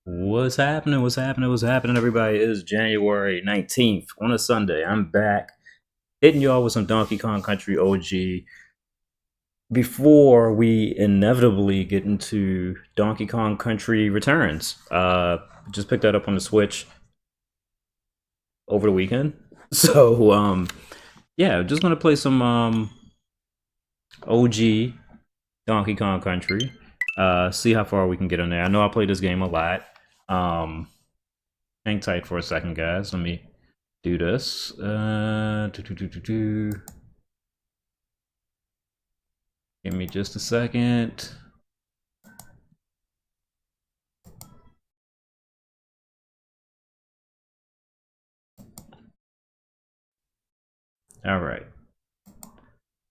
What's happening? What's happening? What's happening, everybody? It is January 19th on a Sunday. I'm back hitting y'all with some Donkey Kong Country OG before we inevitably get into Donkey Kong Country Returns. Just picked that up on the Switch over the weekend. So, yeah, just gonna play some OG Donkey Kong Country. See how far we can get in there. I know I played this game a lot. Um, Hang tight for a second, guys. Let me do this. Give me just a second. All right.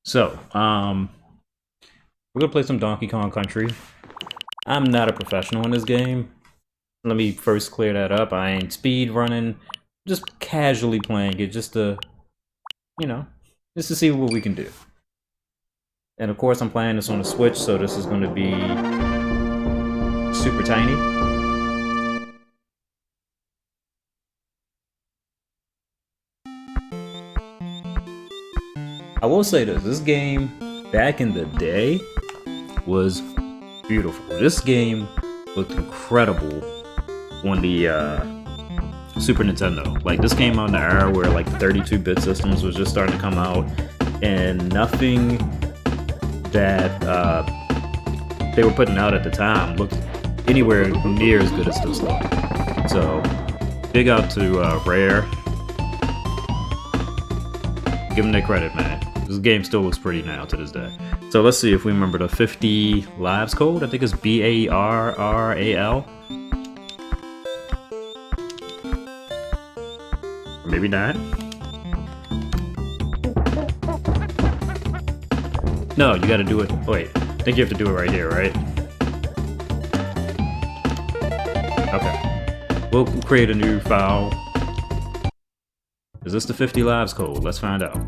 So, we're gonna play some Donkey Kong Country. I'm not a professional in this game. Let me first clear that up. I ain't speed running, just casually playing it, just to, you know, just to see what we can do. And of course, I'm playing this on the Switch, so this is going to be super tiny. I will say this game, back in the day, was beautiful. This game looked incredible on the Super Nintendo. Like, this came out in the era where like the 32-bit systems was just starting to come out, and nothing that they were putting out at the time looked anywhere near as good as this looked. So, big out to Rare. Give them their credit, man. This game still looks pretty now to this day. So let's see if we remember the 50 lives code. I think it's BARRAL. Or maybe not. No, you gotta do it. Wait, I think you have to do it right here, right? Okay. We'll create a new file. Is this the 50 lives code? Let's find out.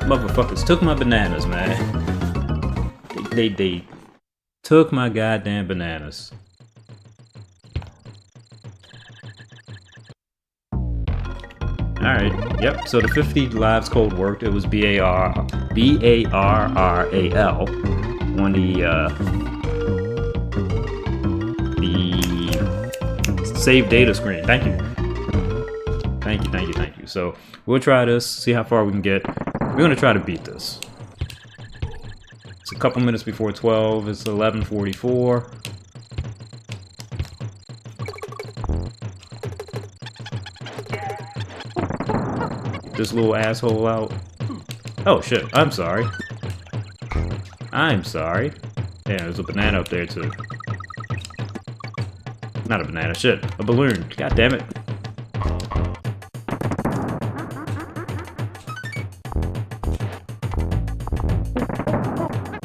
Motherfuckers took my bananas, man. They took my goddamn bananas. Alright, yep, so the 50 lives code worked. It was BARRAL on the save data screen. Thank you. Thank you. So we'll try this, see how far we can get. We're gonna try to beat this. It's a couple minutes before 12. It's 11:44. This little asshole out. Oh shit, I'm sorry. Yeah, there's a banana up there too. Not a banana, shit. A balloon. God damn it.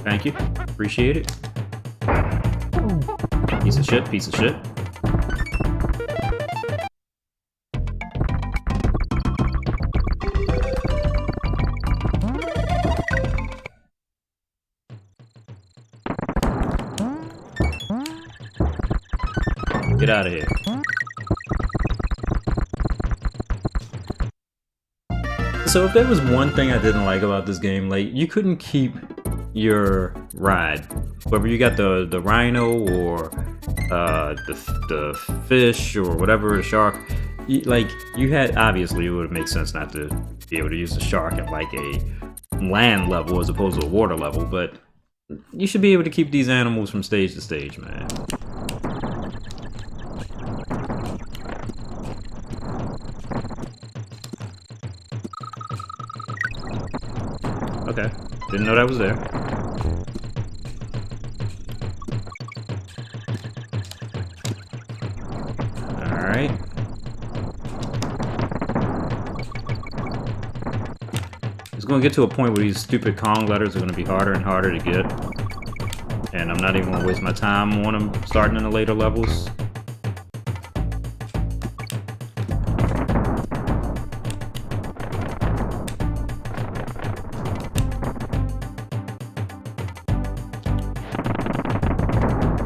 Thank you. Appreciate it. Piece of shit. Get out of here. So if there was one thing I didn't like about this game, like, you couldn't keep your ride, whether you got the rhino or the fish or whatever, the shark, you had, obviously it would make sense not to be able to use the shark at like a land level as opposed to a water level, but you should be able to keep these animals from stage to stage, man. Okay, didn't know that was there. Alright. It's gonna get to a point where these stupid Kong letters are gonna be harder and harder to get. and I'm not even gonna waste my time on them starting in the later levels.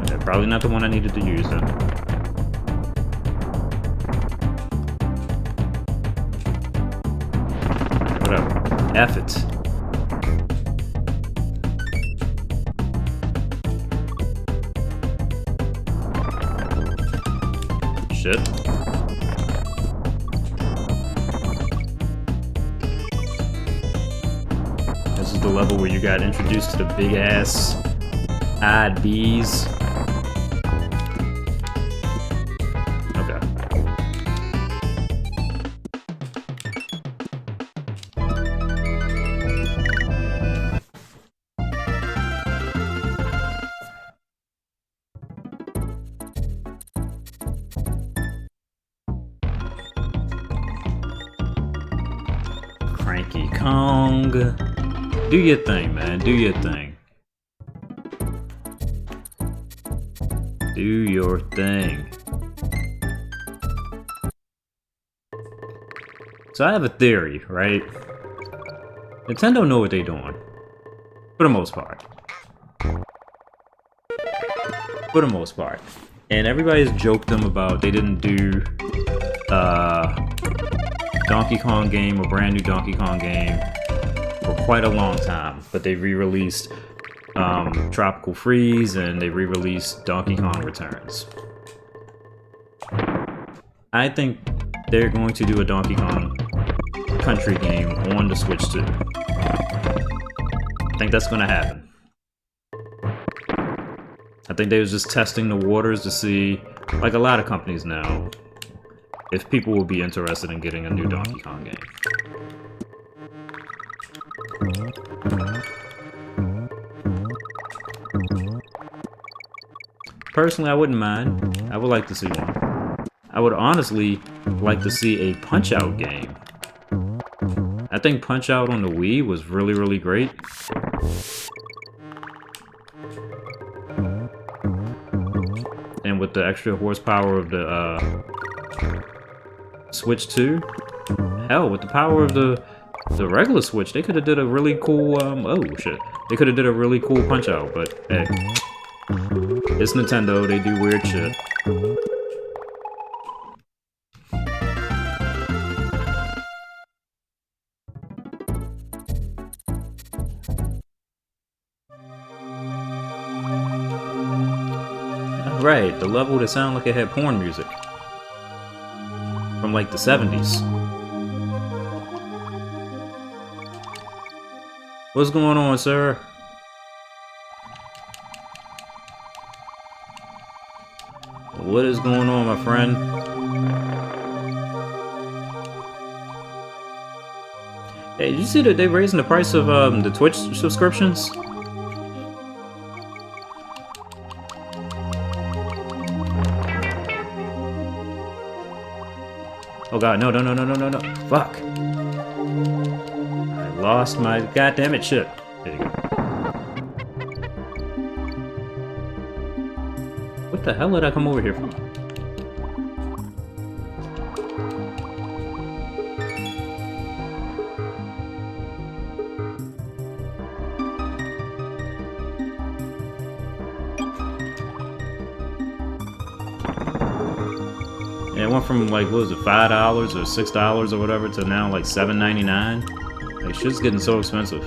Okay, probably not the one I needed to use then. Whatever. F it. Shit. This is the level where you got introduced to the big ass odd bees. Okay. Cranky Kong. Do your thing, man. Do your thing. Do your thing. So I have a theory, right? Nintendo know what they're doing. For the most part. For the most part. And everybody's joked them about they didn't do Donkey Kong game, a brand new Donkey Kong game, for quite a long time. But they re-released Tropical Freeze and they re-released Donkey Kong Returns. I think they're going to do a Donkey Kong Country game on the Switch too. I think that's going to happen. I think they was just testing the waters to see, like a lot of companies now, if people will be interested in getting a new Donkey Kong game. Personally, I wouldn't mind. I would like to see one. I would honestly like to see a Punch-Out game. I think Punch-Out on the Wii was really, really great. And with the extra horsepower of the Switch 2, hell, with the power of the regular Switch, they could have did a really cool, oh shit. They could have did a really cool Punch-Out, but hey. It's Nintendo, they do weird shit. Right, the level that sounded like it had porn music. From like the 70s. What's going on, sir? What is going on, my friend? Hey, did you see that they're raising the price of the Twitch subscriptions? Oh god, no, no, no, no, no, no, no. Fuck. I lost my goddammit shit. There you go. What the hell did I come over here for? Yeah, it went from like, what was it, $5 or $6 or whatever to now like $7.99. Like, shit's getting so expensive.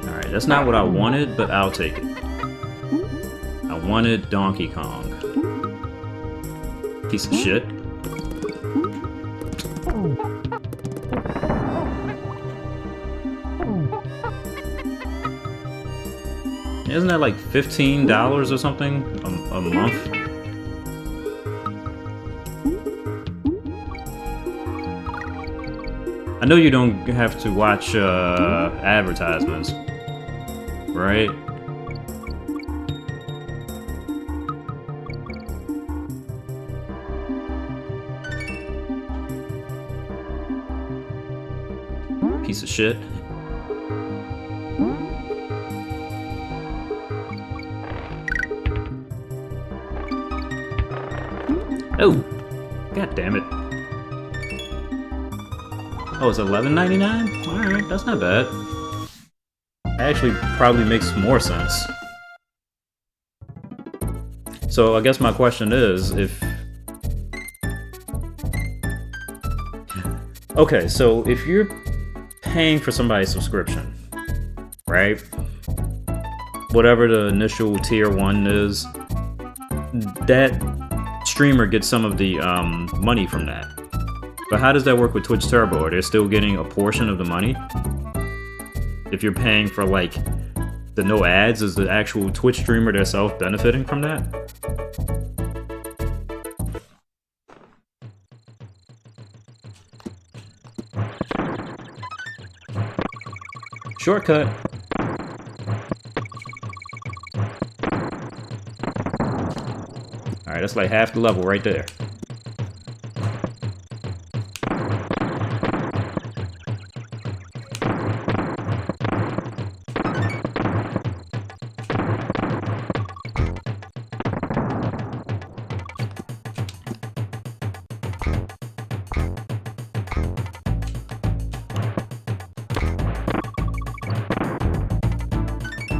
Alright, that's not what I wanted, but I'll take it. I wanted Donkey Kong. Piece of shit. Isn't that like $15 or something a month? I know you don't have to watch advertisements, right? piece of shit. Oh, god damn it. Oh, it's $11.99? Alright, that's not bad. Actually, probably makes more sense. So I guess my question is, if... Okay, so if you're paying for somebody's subscription, right? Whatever the initial tier 1 is, that streamer gets some of the money from that. But how does that work with Twitch Turbo? Are they still getting a portion of the money? If you're paying for, like, the no ads, is the actual Twitch streamer themselves benefiting from that? Shortcut. Alright, that's like half the level right there.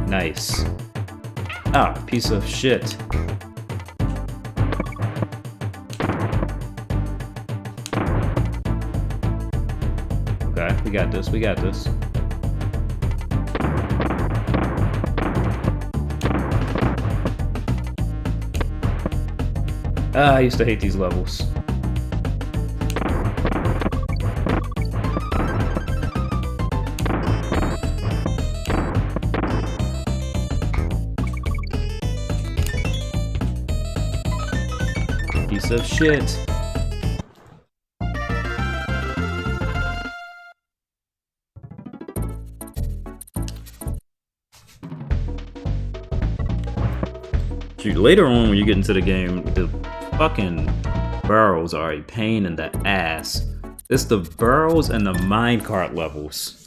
Nice. Ah, piece of shit. Okay, we got this, we got this. Ah, I used to hate these levels. Piece of shit. Dude, later on when you get into the game, the fucking burrows are a pain in the ass. It's the burrows and the minecart levels.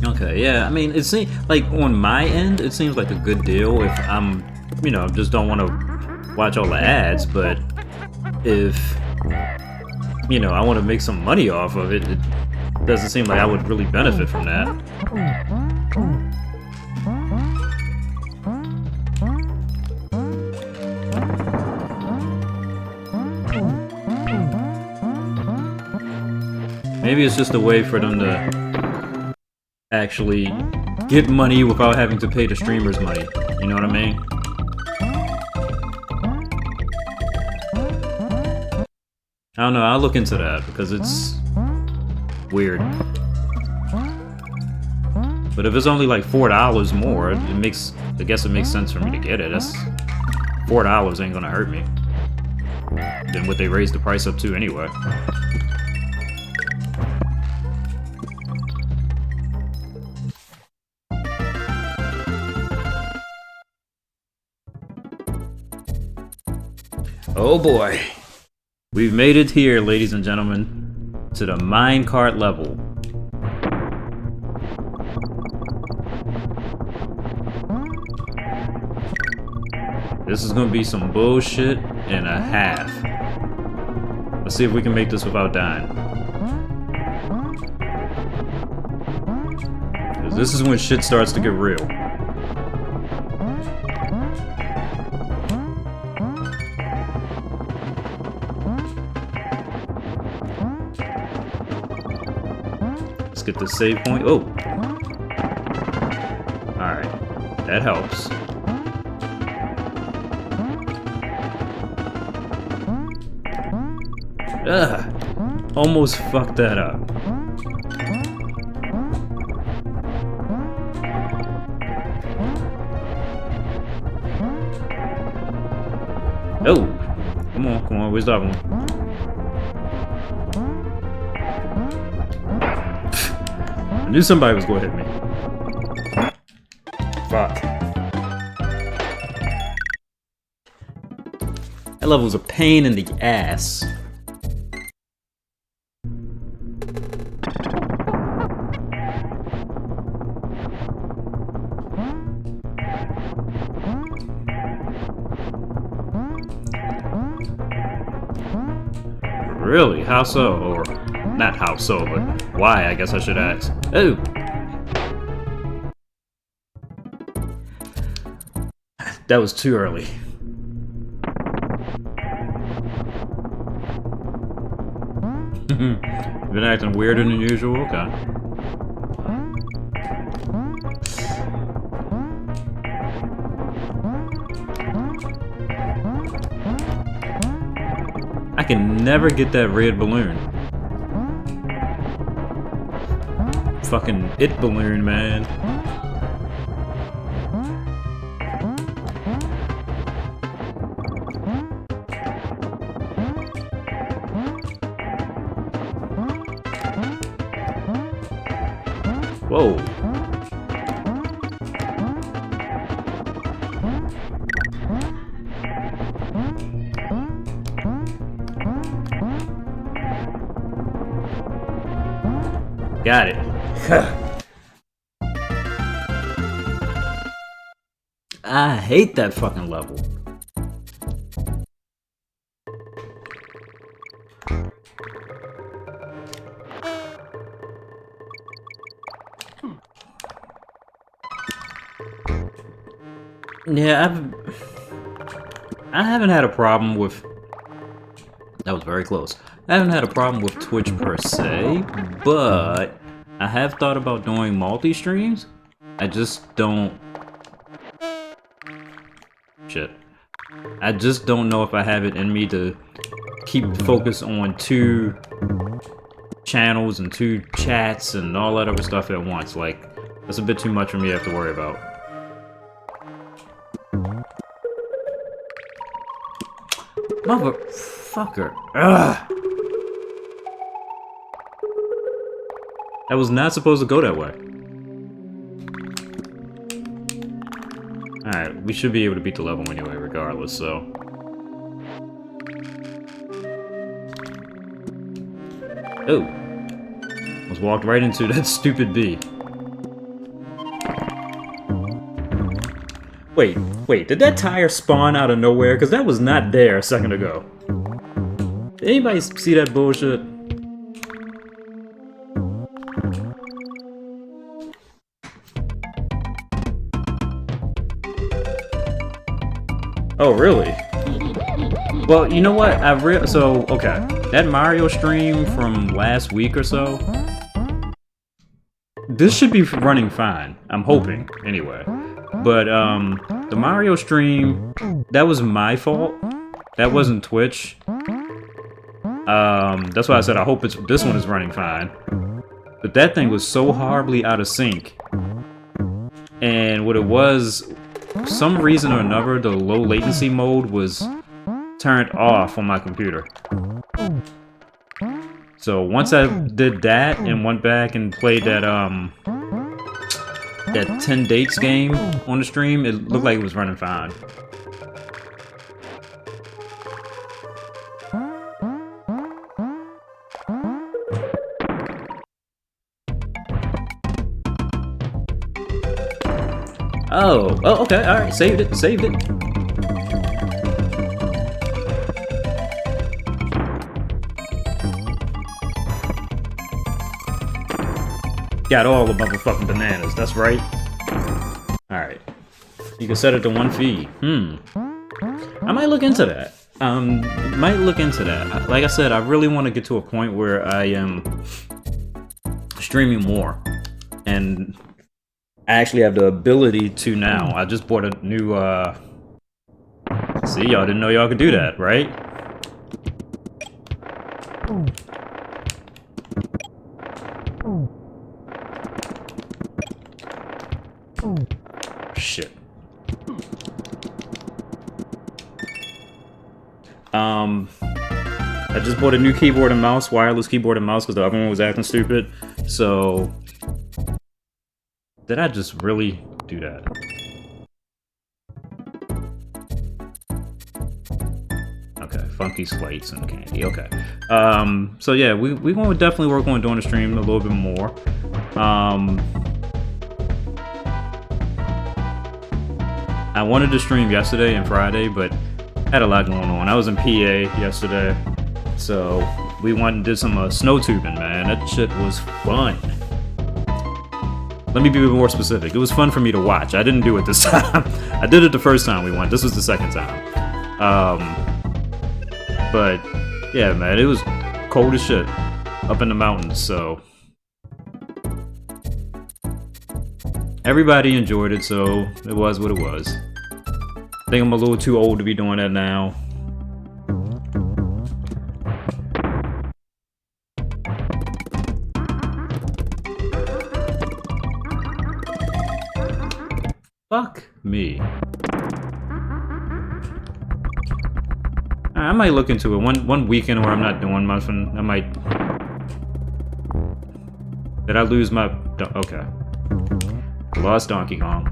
Okay, yeah, I mean, it seems like on my end, it seems like a good deal if I'm, you know, just don't want to watch all the ads, but if, you know, I want to make some money off of it, it doesn't seem like I would really benefit from that. Maybe it's just a way for them to actually get money without having to pay the streamers money. You know what I mean? I don't know, I'll look into that because it's weird. But if it's only like $4 more, it makes, I guess it makes sense for me to get it. That's $4 ain't gonna hurt me. Than what they raised the price up to anyway. Oh boy, we've made it here, ladies and gentlemen, to the minecart level. This is gonna be some bullshit and a half. Let's see if we can make this without dying. 'Cause this is when shit starts to get real. Let's get the save point. Oh! Alright. That helps. Ugh! Almost fucked that up. Oh! Come on, where's that one? I knew somebody was gonna hit me. Fuck. That level's a pain in the ass. Really? How so? Or, not how so, but why, I guess I should ask. Oh! That was too early. Been acting weirder than usual? Okay. I can never get that red balloon. Fucking it balloon, man. Whoa. Got it. I hate that fucking level. Yeah, I haven't had a problem with... That was very close. I haven't had a problem with Twitch per se, but I have thought about doing multi-streams. I just don't... Shit. I just don't know if I have it in me to keep focus on 2 channels and 2 chats and all that other stuff at once. Like, that's a bit too much for me to have to worry about. Motherfucker. Ugh. That was not supposed to go that way. Alright, we should be able to beat the level anyway, regardless, so... Oh! Almost walked right into that stupid bee. Wait, did that tire spawn out of nowhere? Because that was not there a second ago. Did anybody see that bullshit? Oh, really? Well, you know what? Okay. That Mario stream from last week or so, this should be running fine. I'm hoping, anyway. But, the Mario stream, that was my fault. That wasn't Twitch. That's why I said I hope this one is running fine. But that thing was so horribly out of sync. And what it was, for some reason or another, the low latency mode was turned off on my computer. So once I did that and went back and played that, that 10 Dates game on the stream, it looked like it was running fine. Oh, okay, alright, saved it. Got all the motherfucking bananas, that's right. Alright. You can set it to 1 feed. I might look into that. Like I said, I really want to get to a point where I am streaming more, and I actually have the ability to now. I just bought a new. See, y'all didn't know y'all could do that, right? Shit. I just bought a new keyboard and mouse, wireless keyboard and mouse, because the other one was acting stupid. So, did I just really do that? Okay, funky slates and candy. Okay. So yeah, we gonna definitely work on doing the stream a little bit more. I wanted to stream yesterday and Friday, but I had a lot going on. I was in PA yesterday, so we went and did some snow tubing, man. That shit was fun. Let me be more specific. It was fun for me to watch. I didn't do it this time. I did it the first time we went. This was the second time. But yeah, man, it was cold as shit up in the mountains, so everybody enjoyed it, so it was what it was. I think I'm a little too old to be doing that now. Fuck me. I might look into it. One weekend where I'm not doing much, and I might. Did I lose my? Okay. Lost Donkey Kong.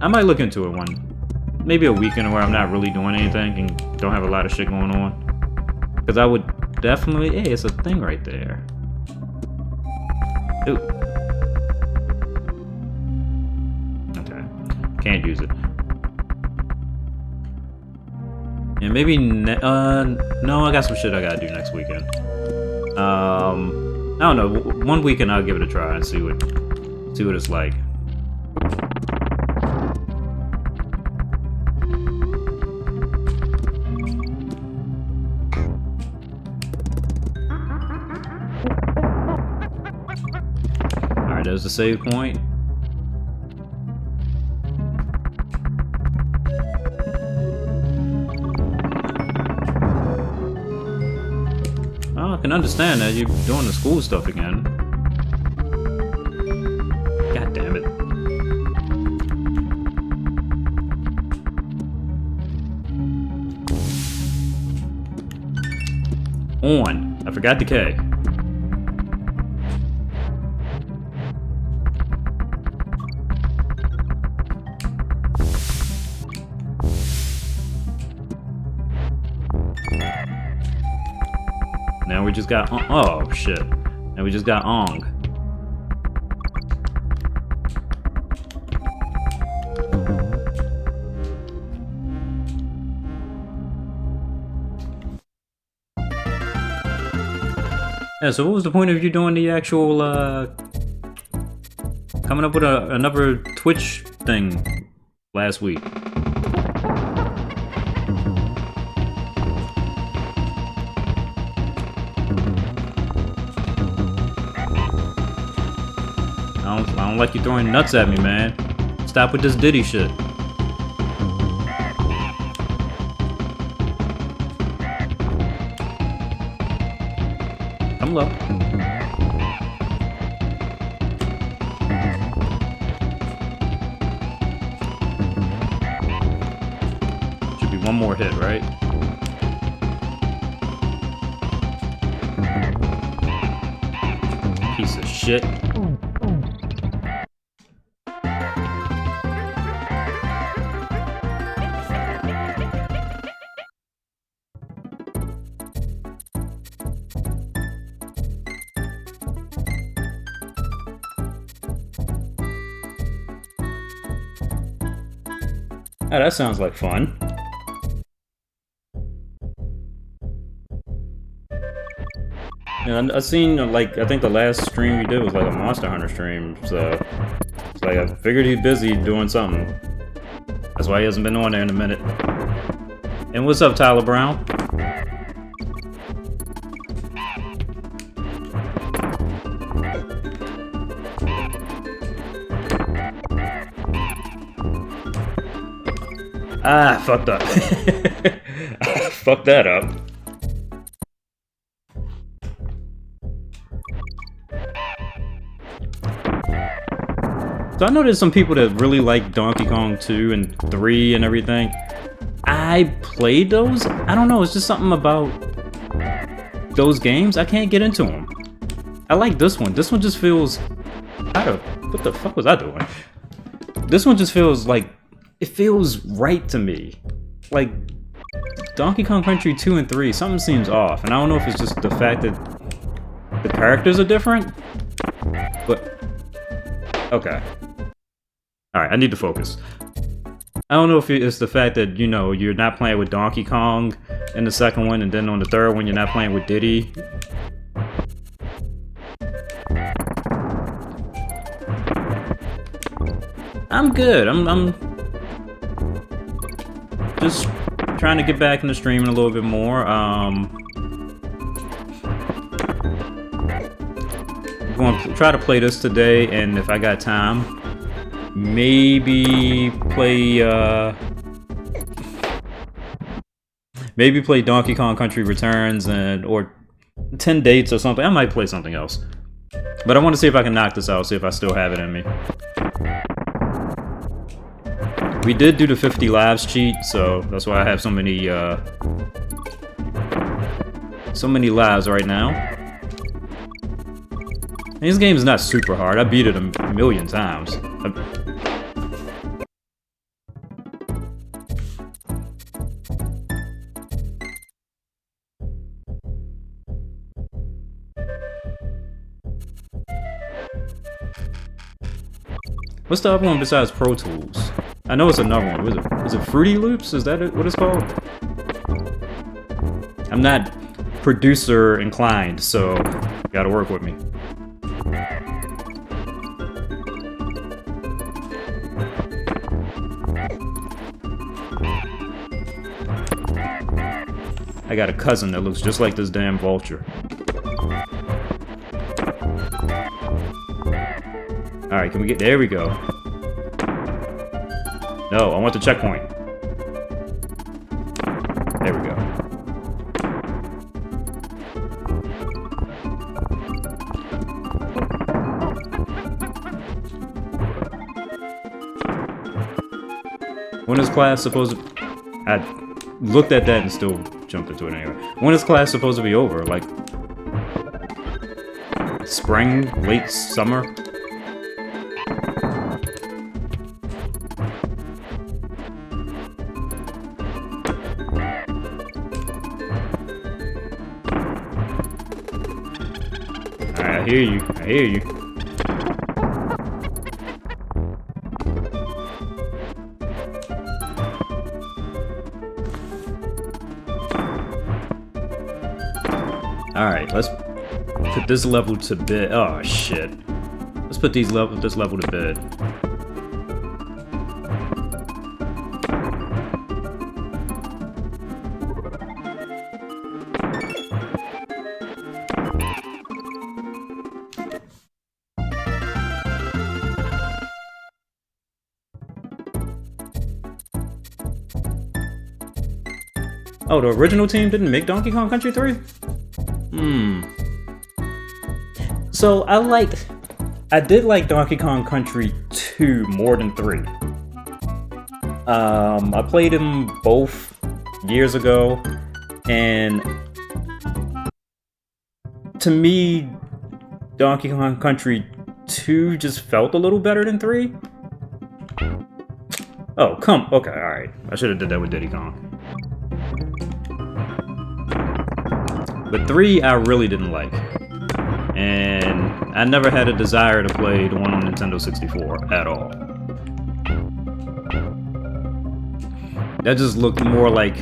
I might look into it maybe a weekend where I'm not really doing anything and don't have a lot of shit going on. Because I would definitely. Hey, it's a thing right there. Ooh. Okay. Can't use it. And maybe no, I got some shit I gotta do next weekend. I don't know. One weekend I'll give it a try and see what it's like. All right, there's the save point. I can understand that you're doing the school stuff again. God damn it. On. I forgot the K. Now we just got oh shit. Now we just got Ong. Yeah, so what was the point of you doing the actual coming up with another Twitch thing last week? I don't like you throwing nuts at me, man. Stop with this Diddy shit. Come low. Should be one more hit, right? Piece of shit. Oh, that sounds like fun. And I've seen, like, I think the last stream you did was like a Monster Hunter stream, so it's like I figured he's busy doing something. That's why he hasn't been on there in a minute. And what's up, Tyler Brown? Ah, fucked up. Fucked that up. So I know there's some people that really like Donkey Kong 2 and 3 and everything. I played those. I don't know, it's just something about those games. I can't get into them. I like this one. This one just feels... What the fuck was I doing? This one just feels like... It feels right to me. Like, Donkey Kong Country 2 and 3, something seems off. And I don't know if it's just the fact that the characters are different. But... Okay. Alright, I need to focus. I don't know if it's the fact that, you know, you're not playing with Donkey Kong in the second one, and then on the third one you're not playing with Diddy. I'm good. I'm just trying to get back into streaming a little bit more. I'm going to try to play this today, and if I got time, maybe play Donkey Kong Country Returns or 10 Dates or something. I might play something else. But I want to see if I can knock this out, see if I still have it in me. We did do the 50 lives cheat, so that's why I have so many lives right now. And this game is not super hard. I beat it a million times. What's the other one besides Pro Tools? I know it's another one. Is it Fruity Loops? Is that what it's called? I'm not producer inclined, so you gotta work with me. I got a cousin that looks just like this damn vulture. Alright, can we get... There we go. No, I want the checkpoint. There we go. When is class supposed to... I looked at that and still jumped into it anyway. When is class supposed to be over? Like... Spring? Late summer? I hear you. I hear you. Alright, let's put this level to bed. Oh, shit. Let's put this level to bed. Oh, the original team didn't make Donkey Kong Country 3? So, I did like Donkey Kong Country 2 more than 3. I played them both years ago, and to me, Donkey Kong Country 2 just felt a little better than 3. Oh, okay, alright. I should have did that with Diddy Kong. But 3, I really didn't like. And I never had a desire to play the one on Nintendo 64 at all. That just looked more like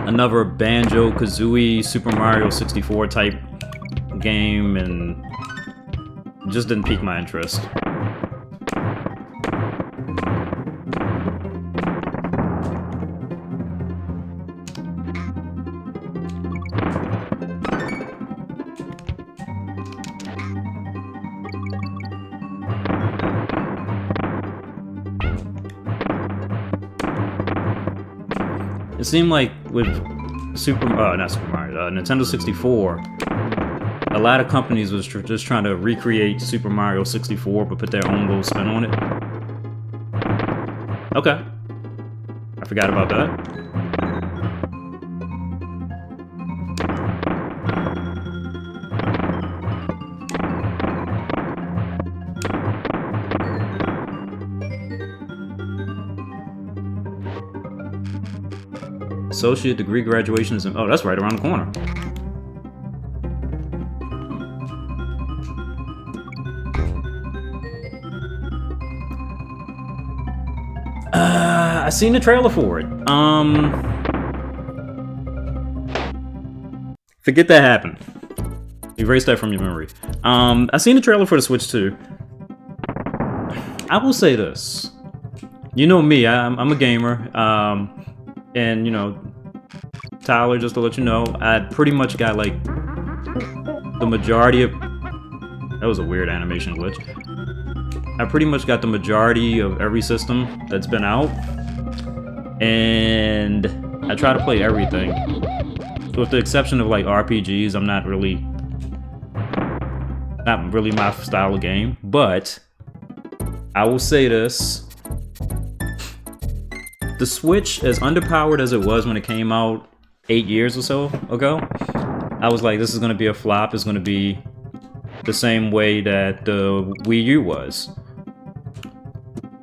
another Banjo-Kazooie Super Mario 64 type game, and just didn't pique my interest. seemed like with not Super Mario, Nintendo 64, a lot of companies was just trying to recreate Super Mario 64, but put their own little spin on it. Okay. I forgot about that. Associate degree graduation is in, oh, that's right around the corner. I seen the trailer for it. Forget that happened. Erase that from your memory. I seen the trailer for the Switch too. I will say this. You know me, I'm a gamer. And, you know, Tyler, just to let you know, I pretty much got, like, the majority of... That was a weird animation glitch. I pretty much got the majority of every system that's been out. And I try to play everything. With the exception of, like, RPGs, I'm not really my style of game. But I will say this. The Switch, as underpowered as it was when it came out 8 years or so ago, I was like, this is going to be a flop. It's going to be the same way that the Wii U was.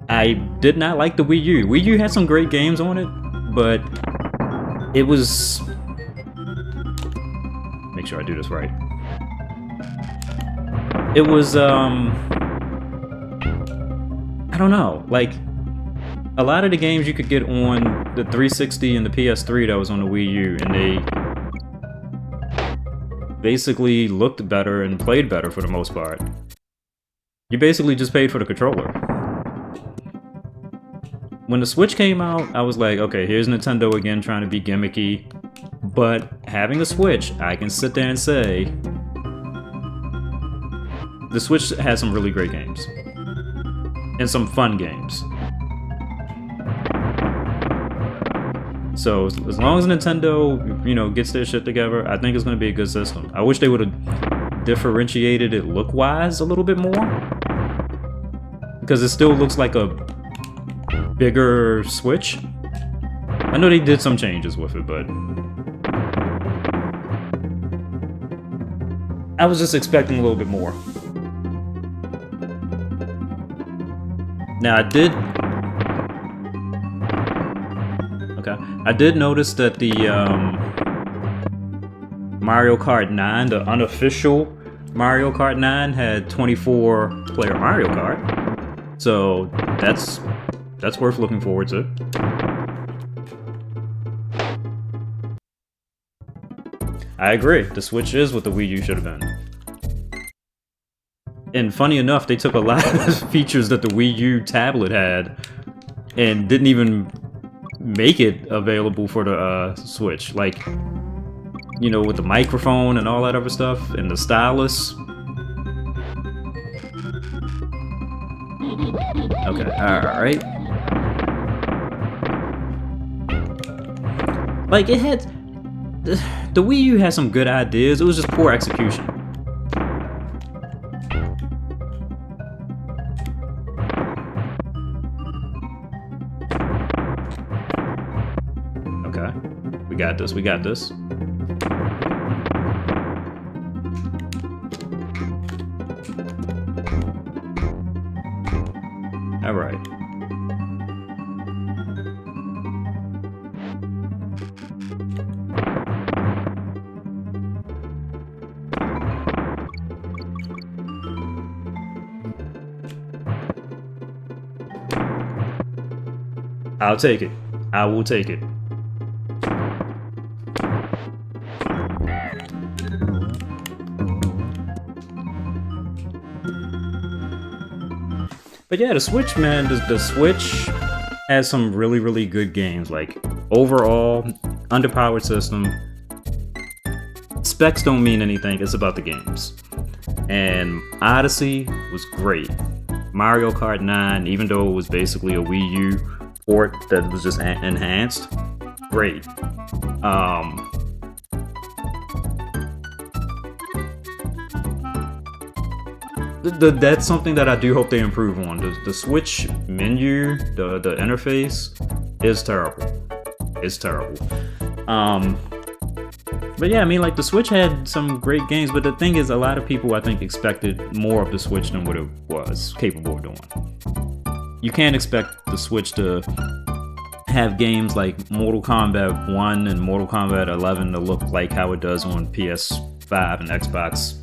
I did not like the Wii U. Wii U had some great games on it, but it was... Make sure I do this right. It was, I don't know, like... A lot of the games you could get on the 360 and the PS3 that was on the Wii U, and they basically looked better and played better for the most part. You basically just paid for the controller. When the Switch came out, I was like, okay, here's Nintendo again trying to be gimmicky, but having a Switch, I can sit there and say, the Switch has some really great games. And some fun games. So as long as Nintendo, you know, gets their shit together, I think it's going to be a good system. I wish they would have differentiated it look-wise a little bit more, because it still looks like a bigger Switch. I know they did some changes with it, but I was just expecting a little bit more. Now I did notice that the Mario Kart 9, the unofficial Mario Kart 9, had 24-player Mario Kart. So that's worth looking forward to. I agree. The Switch is what the Wii U should have been. And funny enough, they took a lot of the features that the Wii U tablet had and didn't even make it available for the Switch, like, you know, with the microphone and all that other stuff, and the stylus. Okay, alright. Like, it had... The Wii U had some good ideas, it was just poor execution. We got this, we got this. All right. I'll take it. I will take it. But yeah, the Switch, man, the Switch has some really, really good games. Like, overall, underpowered system. Specs don't mean anything, it's about the games. And Odyssey was great. Mario Kart 9, even though it was basically a Wii U port that was just enhanced, great. That's something that I do hope they improve on. The Switch menu, the interface is terrible. It's terrible. But yeah, I mean, like, the Switch had some great games, but the thing is, a lot of people, I think, expected more of the Switch than what it was capable of doing. You can't expect the Switch to have games like Mortal Kombat 1 and Mortal Kombat 11 to look like how it does on PS5 and Xbox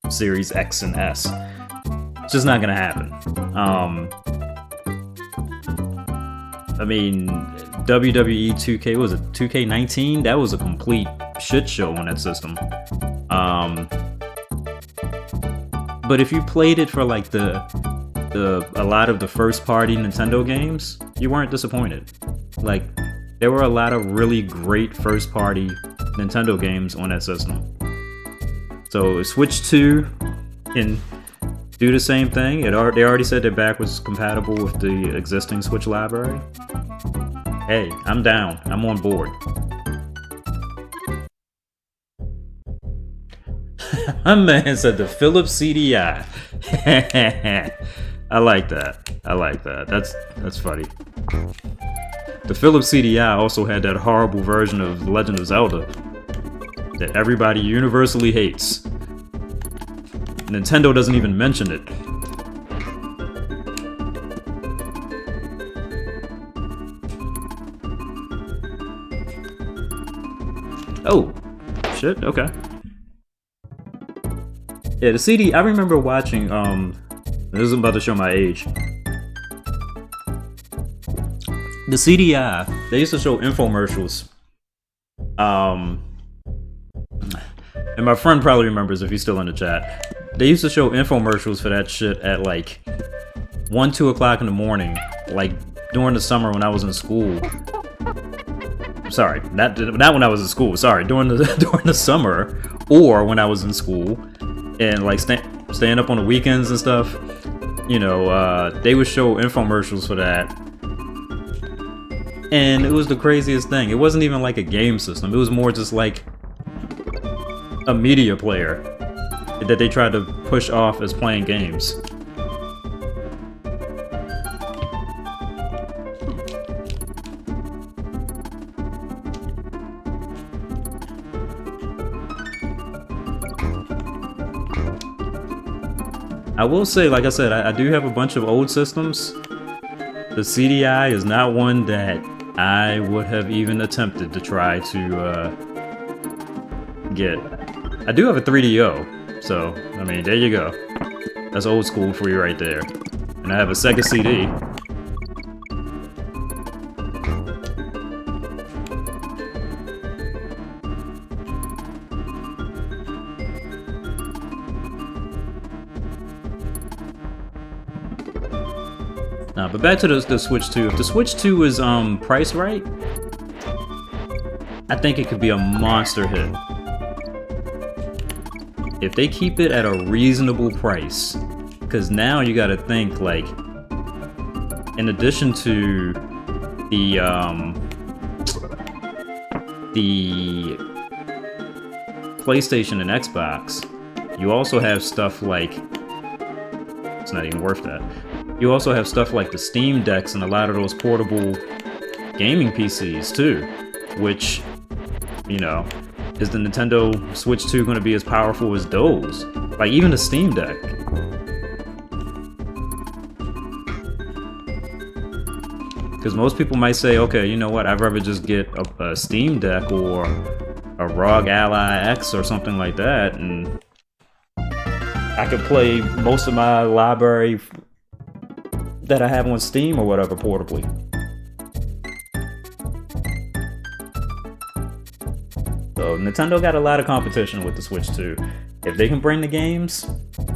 Series X and S. It's just not gonna happen. I mean, WWE 2K, was it 2K19? That was a complete shit show on that system. But if you played it for like a lot of the first party Nintendo games, you weren't disappointed. Like, there were a lot of really great first party Nintendo games on that system. So Switch 2 can do the same thing. They already said they're backwards compatible with the existing Switch library. Hey, I'm down. I'm on board. My man said the Philips CDI. I like that. I like that. That's funny. The Philips CDI also had that horrible version of Legend of Zelda that everybody universally hates. Nintendo doesn't even mention it. Oh, shit, okay. Yeah, the CD, I remember watching, this is about to show my age. The CDI, they used to show infomercials. And my friend probably remembers if he's still in the chat. They used to show infomercials for that shit at like 1, 2 o'clock in the morning, like during the summer when I was in school. Sorry, not when I was in school. Sorry, during the summer or when I was in school, and like staying up on the weekends and stuff. You know, they would show infomercials for that, and it was the craziest thing. It wasn't even like a game system. It was more just like a media player that they tried to push off as playing games. I will say, like I said, I do have a bunch of old systems. The CDI is not one that I would have even attempted to try to get. I do have a 3DO, so, I mean, there you go. That's old school for you right there. And I have a Sega CD. But back to the Switch 2. If the Switch 2 is priced right, I think it could be a monster hit. If they keep it at a reasonable price, because now you got to think, like, in addition to the PlayStation and Xbox, you also have stuff like, it's not even worth that. You also have stuff like the Steam Decks and a lot of those portable gaming PCs too, which, you know, is the Nintendo Switch 2 going to be as powerful as those? Like, even the Steam Deck. Because most people might say, okay, you know what, I'd rather just get a Steam Deck or a ROG Ally X or something like that, and I could play most of my library that I have on Steam or whatever portably. So Nintendo got a lot of competition with the Switch 2. If they can bring the games,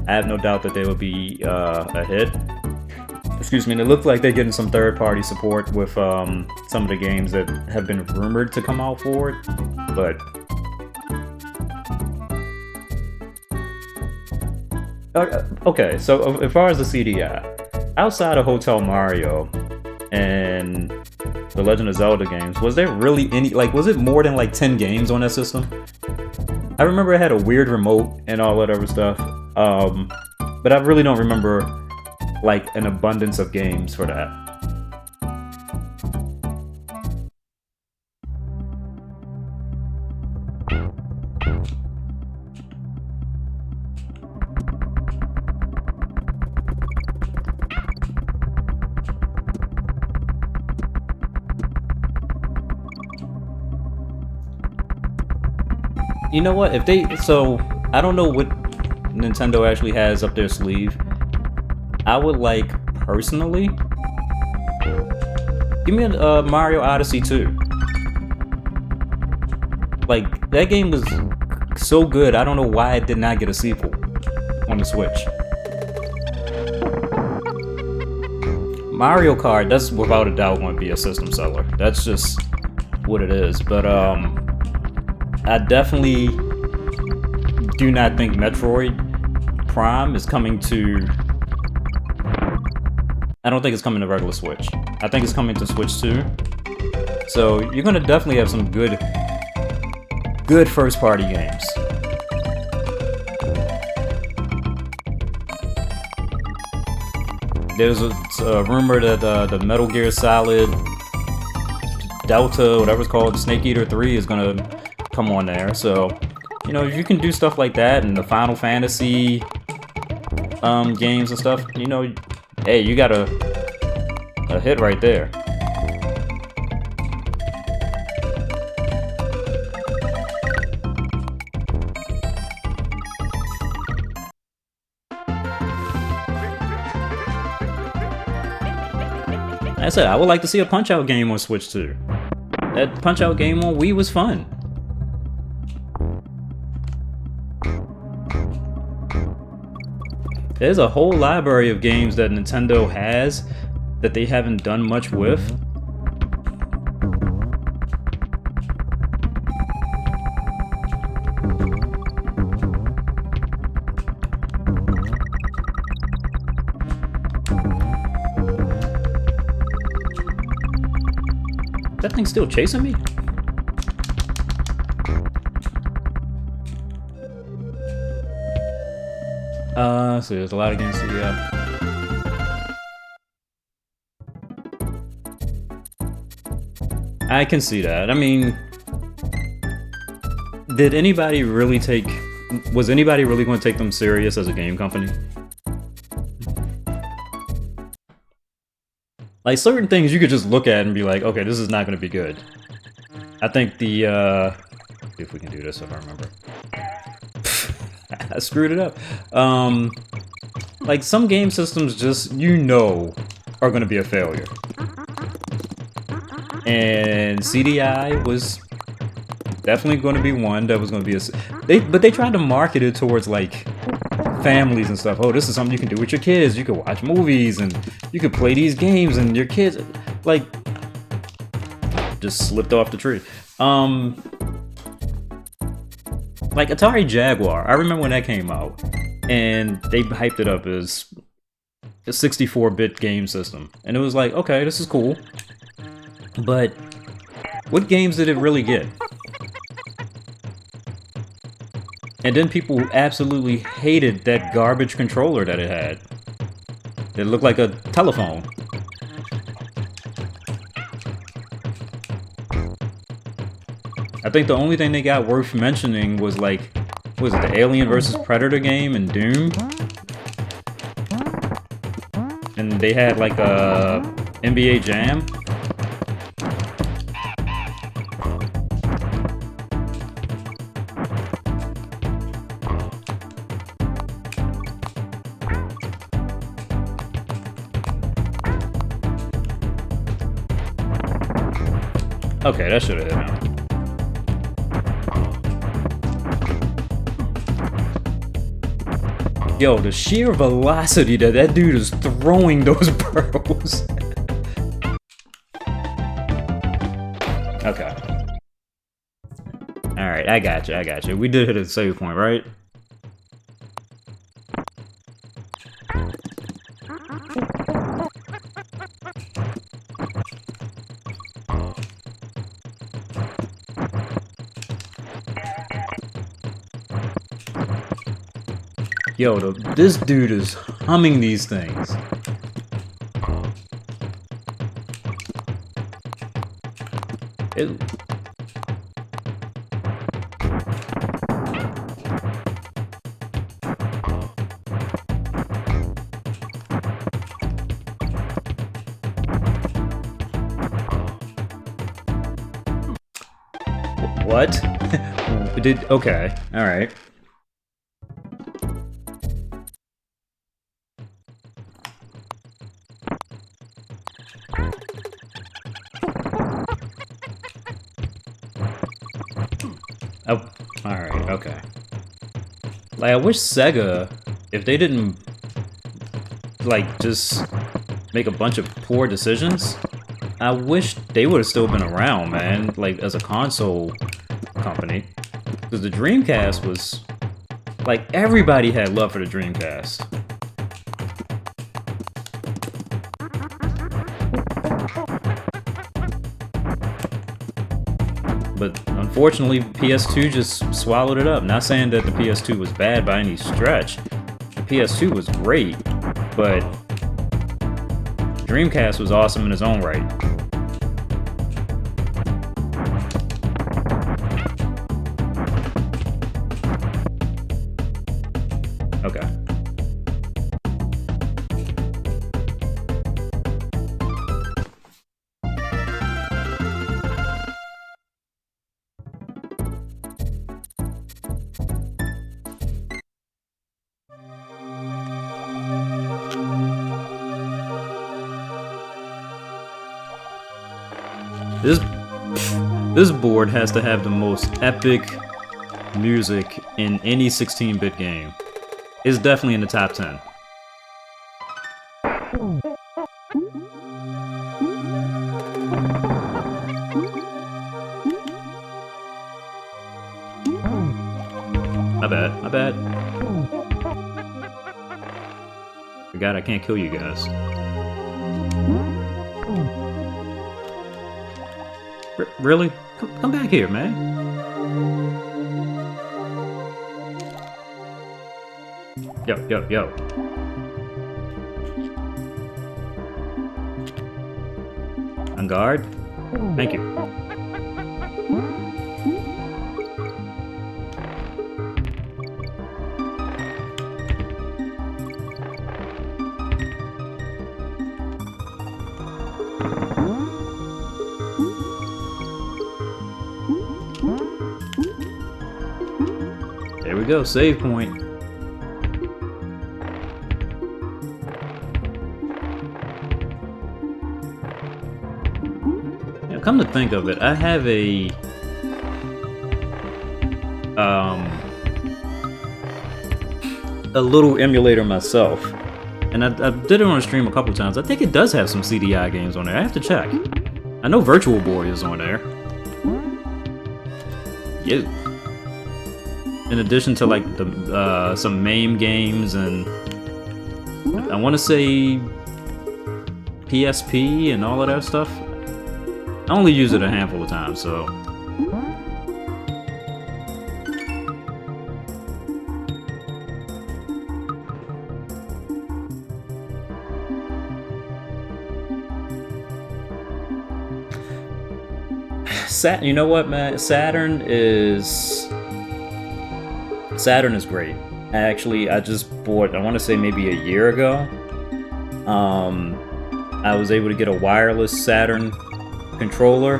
I have no doubt that they will be a hit. Excuse me, and it looks like they're getting some third-party support with some of the games that have been rumored to come out for it, but okay, so as far as the CDI, outside of Hotel Mario and The Legend of Zelda games. Was there really any, like, was it more than like 10 games on that system? I remember it had a weird remote and all that other stuff. But I really don't remember like an abundance of games for that. You know what? If they, so I don't know what Nintendo actually has up their sleeve. I would like, personally, give me a Mario Odyssey 2. Like, that game was so good, I don't know why it did not get a sequel on the Switch. Mario Kart, that's without a doubt going to be a system seller. That's just what it is. But I definitely do not think Metroid Prime is coming to... I don't think it's coming to regular Switch. I think it's coming to Switch 2. So you're gonna definitely have some good first-party games. There's a rumor that the Metal Gear Solid Delta, whatever it's called, Snake Eater 3 is gonna come on there. So, you know, if you can do stuff like that and the Final Fantasy games and stuff, you know, hey, you got a hit right there. Like I said, I would like to see a Punch-Out game on Switch too. That Punch-Out game on Wii was fun. There's a whole library of games that Nintendo has that they haven't done much with. That thing's still chasing me? So there's a lot of games to I can see that. I mean, did anybody really take... Was anybody really going to take them serious as a game company? Like, certain things you could just look at and be like, okay, this is not going to be good. I think the, see if we can do this if I remember. I screwed it up. Like, some game systems just, you know, are going to be a failure. And CDI was definitely going to be one that was going to be a... But they tried to market it towards, like, families and stuff. Oh, this is something you can do with your kids. You can watch movies and you can play these games and your kids... Like, just slipped off the tree. Like Atari Jaguar, I remember when that came out, and they hyped it up as a 64-bit game system. And it was like, okay, this is cool. But what games did it really get? And then people absolutely hated that garbage controller that it had. It looked like a telephone. I think the only thing they got worth mentioning was like, what was it, the Alien vs. Predator game and Doom? And they had like a NBA Jam. Okay, that should have hit him. Yo, the sheer velocity that that dude is throwing those pearls. Okay. Alright, I got you. We did hit a save point, right? Yo, this dude is humming these things. Ew. What? Okay, alright. Oh, alright, okay. Like, I wish Sega, if they didn't, like, just make a bunch of poor decisions, I wish they would have still been around, man, like, as a console company. Because the Dreamcast was, like, everybody had love for the Dreamcast. But unfortunately, PS2 just swallowed it up. Not saying that the PS2 was bad by any stretch. The PS2 was great, but Dreamcast was awesome in its own right. Okay. This board has to have the most epic music in any 16-bit game. It's definitely in the top 10. My bad. Forgot I can't kill you guys. Really? Come back here, man. Yo. On guard? Thank you. There we go, save point. Now, come to think of it, I have a little emulator myself, and I did it on a stream a couple times. I think it does have some CDI games on there. I have to check. I know Virtual Boy is on there. Yeah. In addition to like the some MAME games, and I want to say PSP and all of that stuff. I only use it a handful of times, so. You know what, man? Saturn is great. Actually, I just bought, I want to say maybe a year ago. I was able to get a wireless Saturn controller,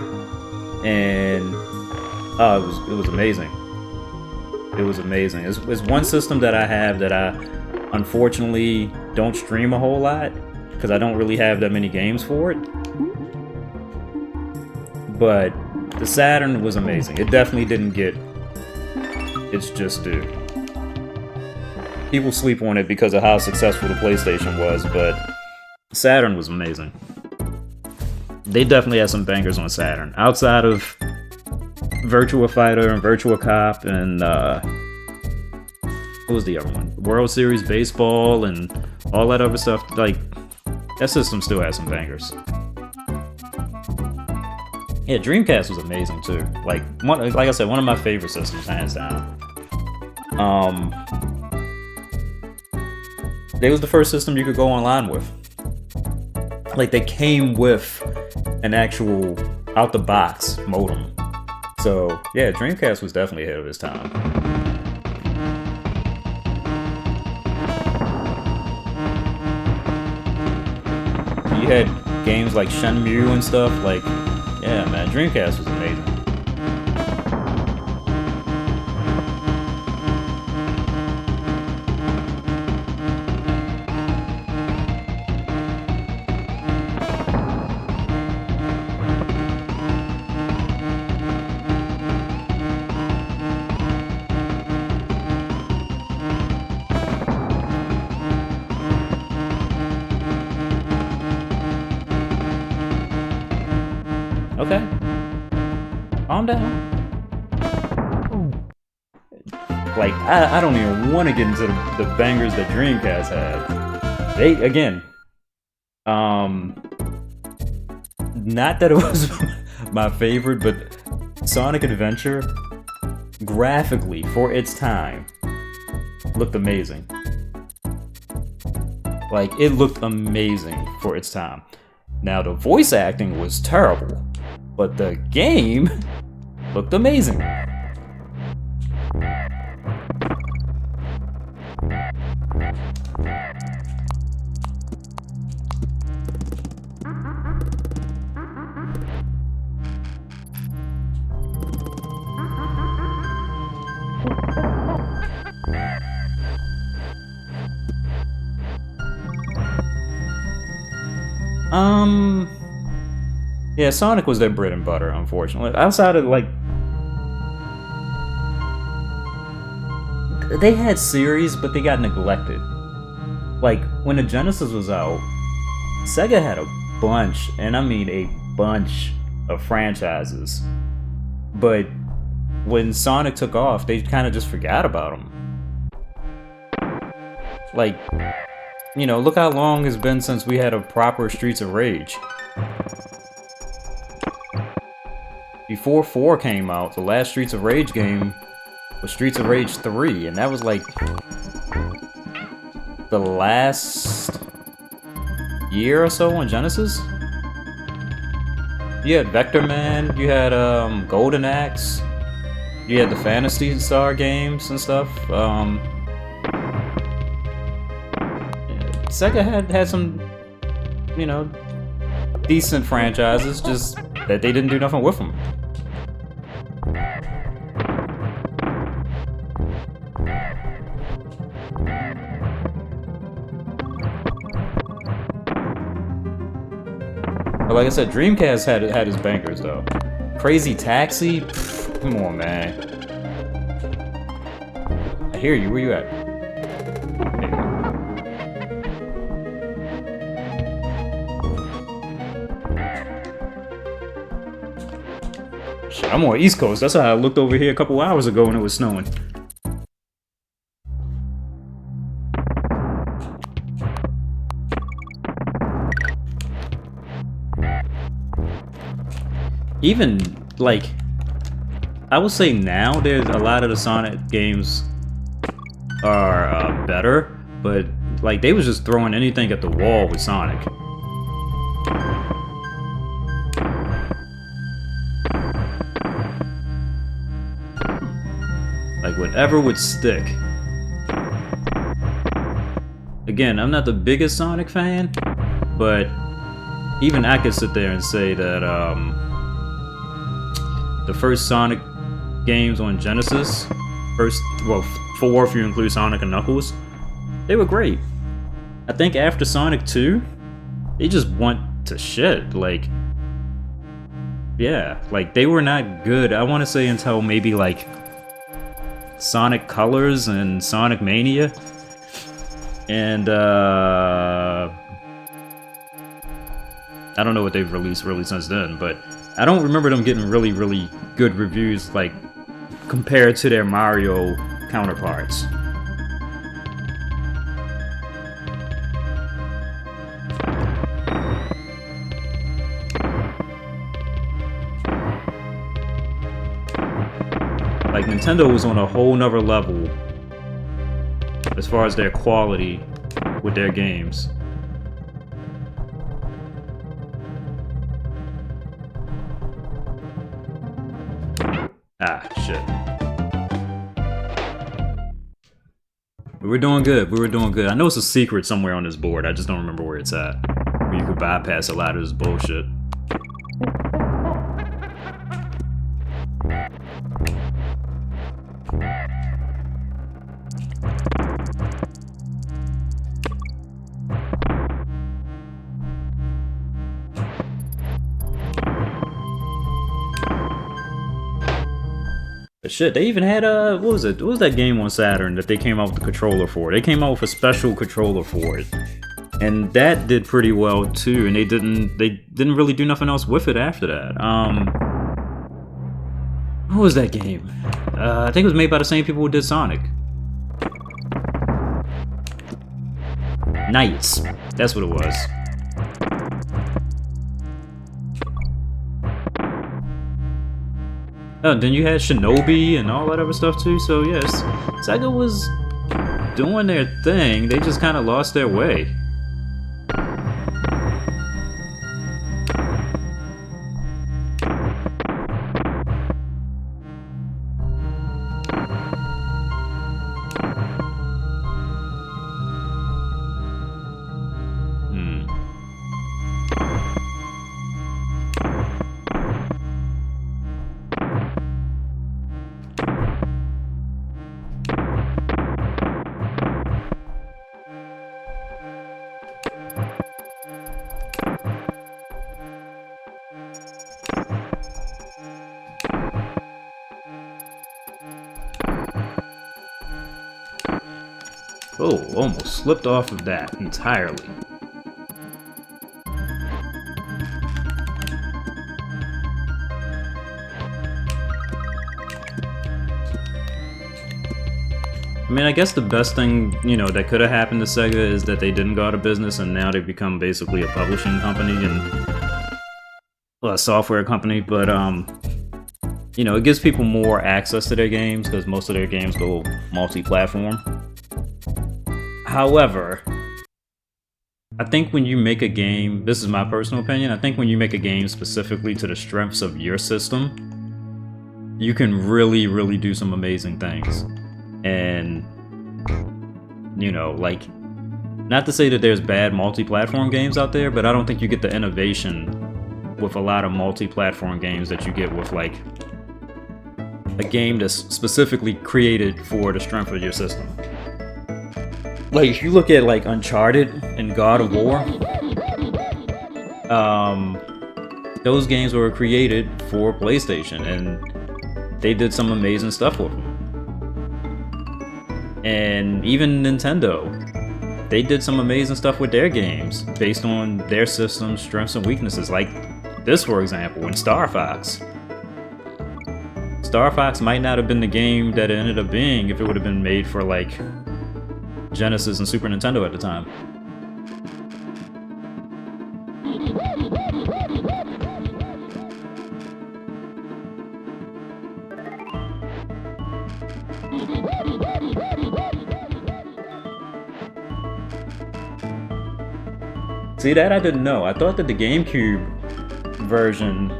and it was amazing. It was amazing. It's one system that I have that I unfortunately don't stream a whole lot because I don't really have that many games for it. But the Saturn was amazing. It definitely didn't get its just due. People sleep on it because of how successful the PlayStation was, but Saturn was amazing. They definitely had some bangers on Saturn. Outside of Virtua Fighter and Virtua Cop and what was the other one? World Series Baseball and all that other stuff. Like, that system still has some bangers. Yeah, Dreamcast was amazing too. Like I said, one of my favorite systems, hands down. They was the first system you could go online with. Like, they came with an actual out-the-box modem. So, yeah, Dreamcast was definitely ahead of its time. You had games like Shenmue and stuff. Like, yeah, man, Dreamcast was amazing. Okay. Calm down. Like, I don't even want to get into the bangers that Dreamcast had. They, again, not that it was my favorite, but Sonic Adventure, graphically, for its time, looked amazing. Like, it looked amazing for its time. Now, the voice acting was terrible, but the game looked amazing. Yeah, Sonic was their bread and butter, unfortunately. Outside of, like, they had series, but they got neglected. Like, when the Genesis was out, Sega had a bunch, and I mean a bunch, of franchises. But when Sonic took off, they kind of just forgot about him. Like, you know, look how long it's been since we had a proper Streets of Rage. Before 4 came out, the last Streets of Rage game was Streets of Rage 3, and that was like the last year or so on Genesis. You had Vector Man, you had Golden Axe, you had the Phantasy Star games and stuff. Sega had some, you know, decent franchises, just that they didn't do nothing with them. But like I said, Dreamcast had his bangers though. Crazy Taxi, pff, come on, man. I hear you. Where you at? Shit, I'm on East Coast. That's how I looked over here a couple hours ago when it was snowing. Even, like, I would say now there's a lot of the Sonic games are better, but like they was just throwing anything at the wall with Sonic. Like whatever would stick. Again, I'm not the biggest Sonic fan, but even I could sit there and say that the first Sonic games on Genesis, well, 4 if you include Sonic and Knuckles, they were great. I think after Sonic 2, they just went to shit. Like, yeah, like they were not good. I want to say until maybe like Sonic Colors and Sonic Mania, and I don't know what they've released really since then, but I don't remember them getting really, really good reviews, like, compared to their Mario counterparts. Like, Nintendo was on a whole nother level as far as their quality with their games. Ah, shit. We were doing good. We were doing good. I know it's a secret somewhere on this board. I just don't remember where it's at. Where you could bypass a lot of this bullshit. But shit, they even had what was it? What was that game on Saturn that they came out with the controller for? They came out with a special controller for it. And that did pretty well too, and they didn't really do nothing else with it after that. What was that game? I think it was made by the same people who did Sonic. Knights. That's what it was. Oh, then you had Shinobi and all that other stuff too, so yes, Sega was doing their thing, they just kind of lost their way. Oh, almost slipped off of that entirely. I mean, I guess the best thing, you know, that could have happened to Sega is that they didn't go out of business and now they've become basically a publishing company and well, a software company, but you know, it gives people more access to their games because most of their games go multi-platform. However, I think when you make a game, this is my personal opinion, I think when you make a game specifically to the strengths of your system, you can really do some amazing things. And, you know, like, not to say that there's bad multi-platform games out there, but I don't think you get the innovation with a lot of multi-platform games that you get with, like, a game that's specifically created for the strength of your system. Like, if you look at, like, Uncharted and God of War, those games were created for PlayStation, and they did some amazing stuff with them. And even Nintendo, they did some amazing stuff with their games based on their system's strengths and weaknesses. Like this, for example, in Star Fox. Star Fox might not have been the game that it ended up being if it would have been made for, like, Genesis and Super Nintendo at the time. See, that I didn't know. I thought that the GameCube version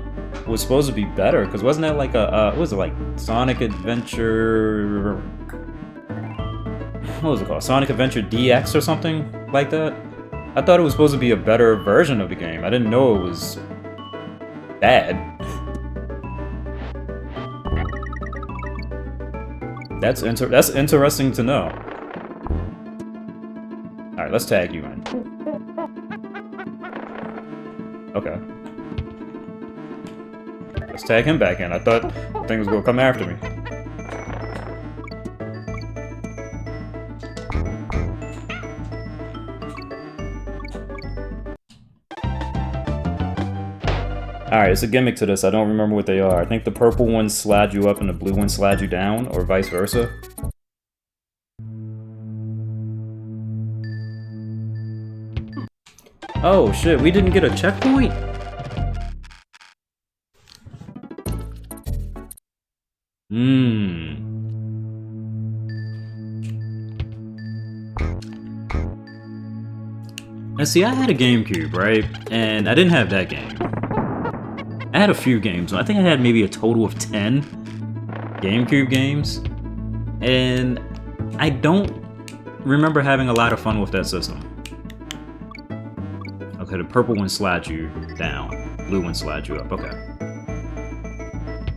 was supposed to be better, because wasn't that like a, what was it, like Sonic Adventure... What was it called? Sonic Adventure DX or something like that? I thought it was supposed to be a better version of the game. I didn't know it was bad. That's interesting to know. Alright, let's tag you in. Okay. Let's tag him back in. I thought the thing was gonna come after me. Alright, it's a gimmick to this. I don't remember what they are. I think the purple ones slide you up and the blue ones slide you down, or vice versa. Oh shit, we didn't get a checkpoint? And see, I had a GameCube, right? And I didn't have that game. I had a few games. I think I had maybe a total of 10 GameCube games. And I don't remember having a lot of fun with that system. Okay, the purple one slides you down. Blue one slides you up. Okay.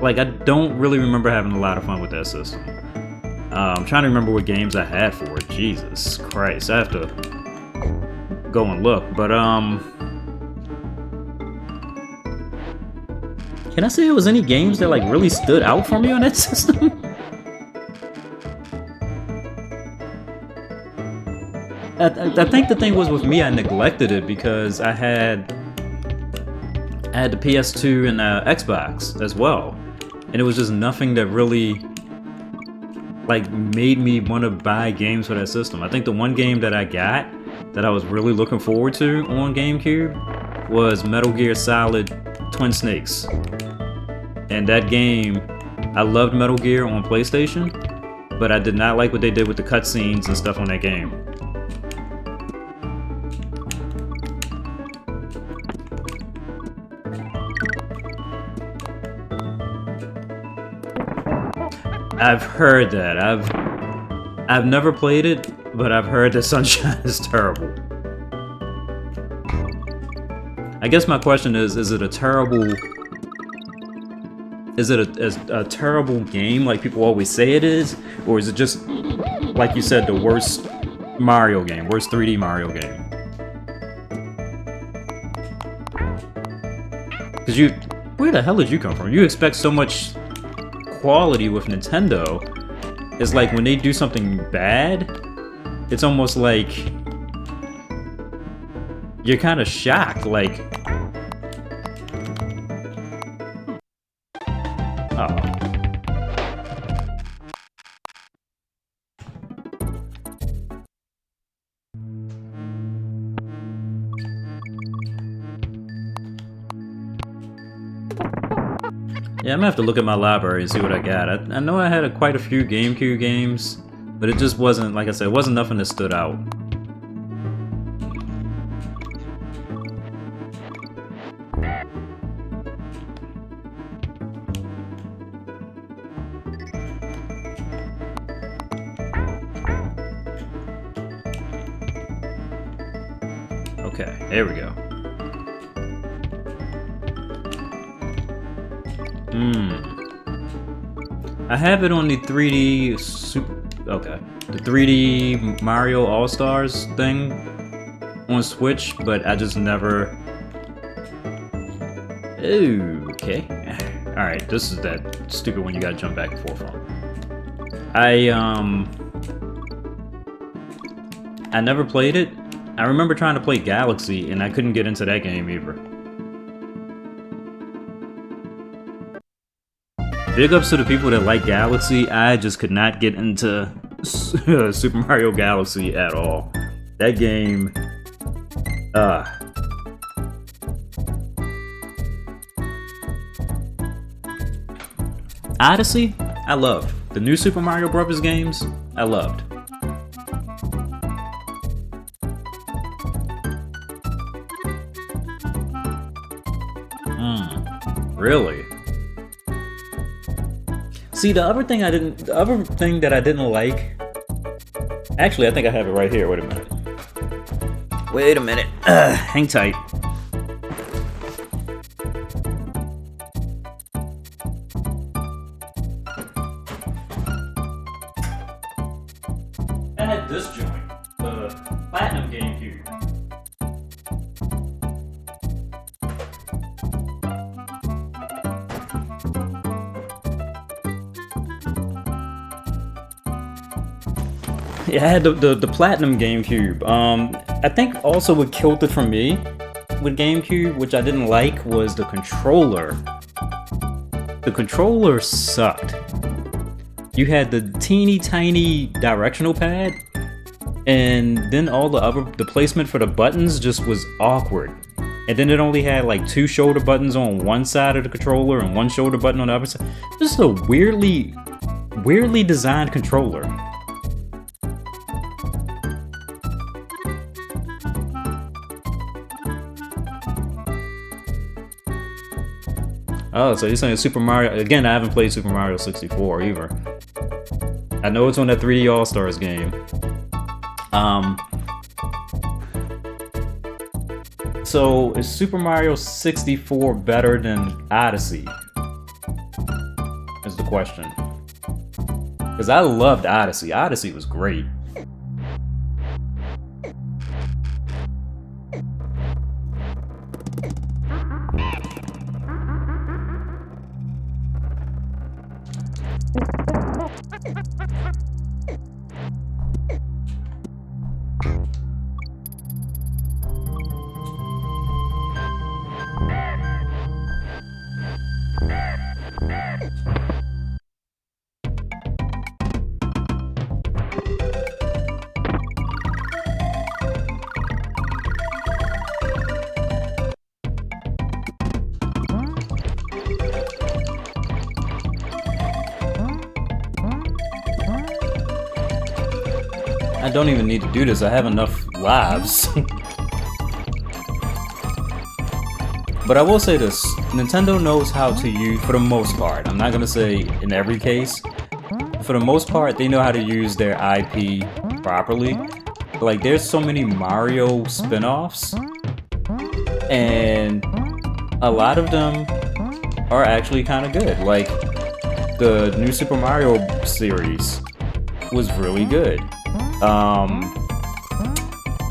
Like, I don't really remember having a lot of fun with that system. I'm trying to remember what games I had for it. Jesus Christ. I have to go and look. But, can I say there was any games that, like, really stood out for me on that system? I think the thing was with me, I neglected it because I had the PS2 and Xbox as well, and it was just nothing that really like made me want to buy games for that system. I think the one game that I got that I was really looking forward to on GameCube was Metal Gear Solid Twin Snakes, and that game, I loved Metal Gear on PlayStation, but I did not like what they did with the cutscenes and stuff on that game. I've heard that. I've never played it, but I've heard that Sunshine is terrible. I guess my question is it a terrible... Is it a terrible game like people always say it is? Or is it just, like you said, the worst Mario game, worst 3D Mario game? Because where the hell did you come from? You expect so much quality with Nintendo. It's like when they do something bad, it's almost like you're kind of shocked, like, oh. Yeah, I'm gonna have to look at my library and see what I got. I know I had quite a few GameCube games, but it just wasn't, like I said, it wasn't nothing that stood out. Okay, there we go. I have it on the 3D the 3D Mario All-Stars thing on Switch, but I just never... Okay. Alright, this is that stupid one you gotta jump back and forth from. I never played it. I remember trying to play Galaxy, and I couldn't get into that game either. Big ups to the people that like Galaxy. I just could not get into Super Mario Galaxy at all. That game... Odyssey, I loved. The new Super Mario Bros. Games, I loved. Really? See, the other thing that I didn't like... Actually, I think I have it right here. Wait a minute. Hang tight. I had this joint, the Platinum GameCube. Yeah, I had the Platinum GameCube. I think also what killed it for me with GameCube, which I didn't like, was the controller. The controller sucked. You had the teeny tiny directional pad, and then all the placement for the buttons just was awkward. And then it only had like 2 shoulder buttons on one side of the controller and 1 shoulder button on the other side. This is a weirdly designed controller. Oh, so you're saying Super Mario... Again, I haven't played Super Mario 64 either. I know it's on that 3D All-Stars game. So, is Super Mario 64 better than Odyssey? Is the question. Because I loved Odyssey. Odyssey was great. I don't even need to do this, I have enough lives. But I will say this, Nintendo knows how to use, for the most part, I'm not gonna say in every case, for the most part, they know how to use their IP properly. Like, there's so many Mario spin-offs, and a lot of them are actually kind of good. Like, the new Super Mario series was really good.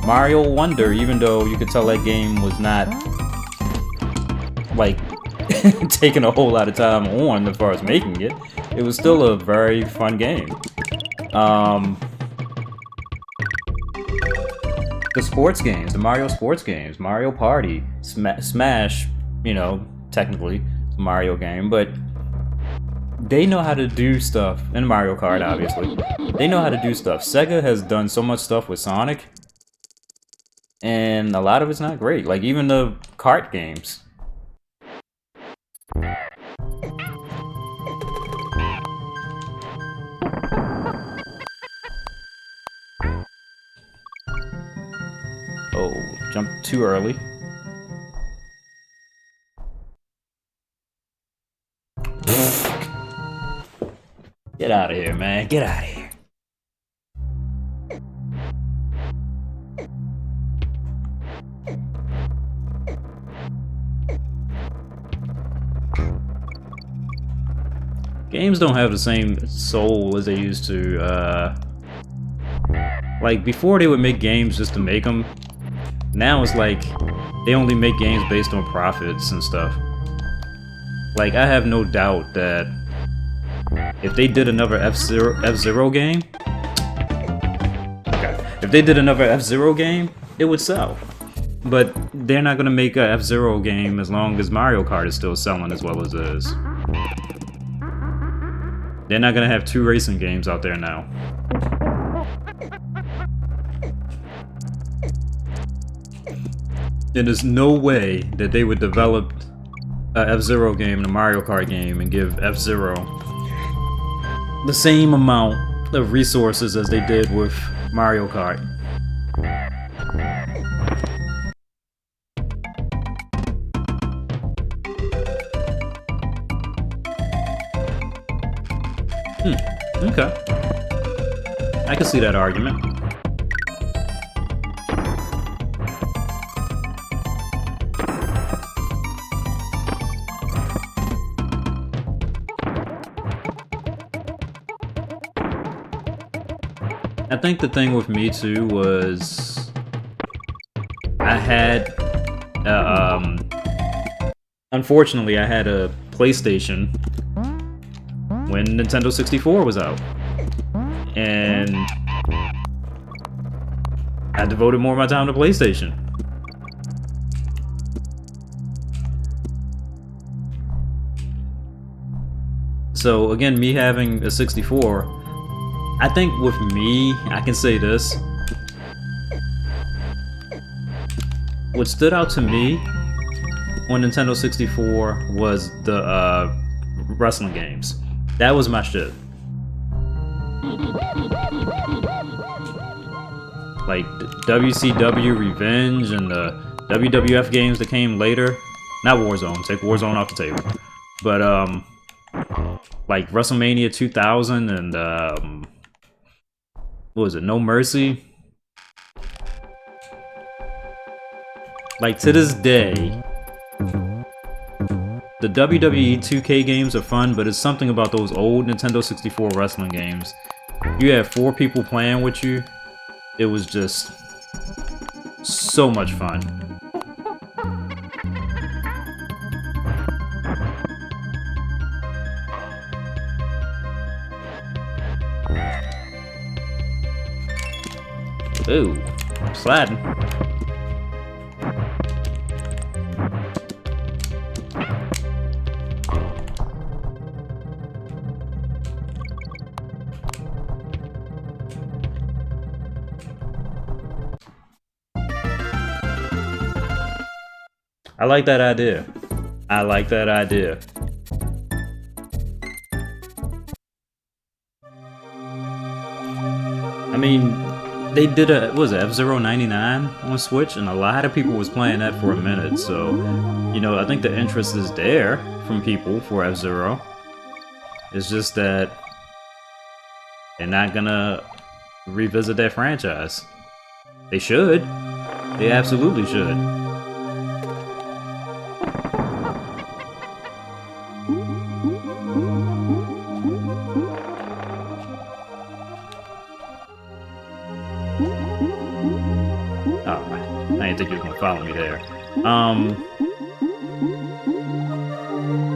Mario Wonder, even though you could tell that game was not, like, taking a whole lot of time on as far as making it, it was still a very fun game. The sports games, the Mario sports games, Mario Party, Smash, you know, technically, it's a Mario game, but they know how to do stuff, and Mario Kart, obviously. They know how to do stuff. Sega has done so much stuff with Sonic, and a lot of it's not great. Like, even the kart games. Oh, jumped too early. Get out of here, man. Get out of here. Games don't have the same soul as they used to. Like, before they would make games just to make them. Now it's like they only make games based on profits and stuff. Like, I have no doubt that if they did another F-Zero game, if they did another F-Zero game, it would sell. But they're not gonna make a F-Zero game as long as Mario Kart is still selling as well as it is. They're not gonna have two racing games out there now. And there's no way that they would develop a F-Zero game and a Mario Kart game and give F-Zero the same amount of resources as they did with Mario Kart. Okay. I can see that argument. I think the thing with me too was I had unfortunately I had a PlayStation when Nintendo 64 was out, and I devoted more of my time to PlayStation. So again, me having a 64, I think with me, I can say this. What stood out to me on Nintendo 64 was the wrestling games. That was my shit. Like WCW Revenge and the WWF games that came later. Not Warzone, take Warzone off the table. But like WrestleMania 2000 and what was it? No Mercy. Like to this day, the WWE 2K games are fun, but it's something about those old Nintendo 64 wrestling games. You had 4 people playing with you. It was just so much fun. Ooh, I'm sliding. I like that idea. I like that idea. I mean, they did a, what was it, F-Zero 99 on Switch, and a lot of people was playing that for a minute, so, you know, I think the interest is there from people for F-Zero. It's just that they're not gonna revisit that franchise. They should. They absolutely should. I didn't think you were gonna follow me there.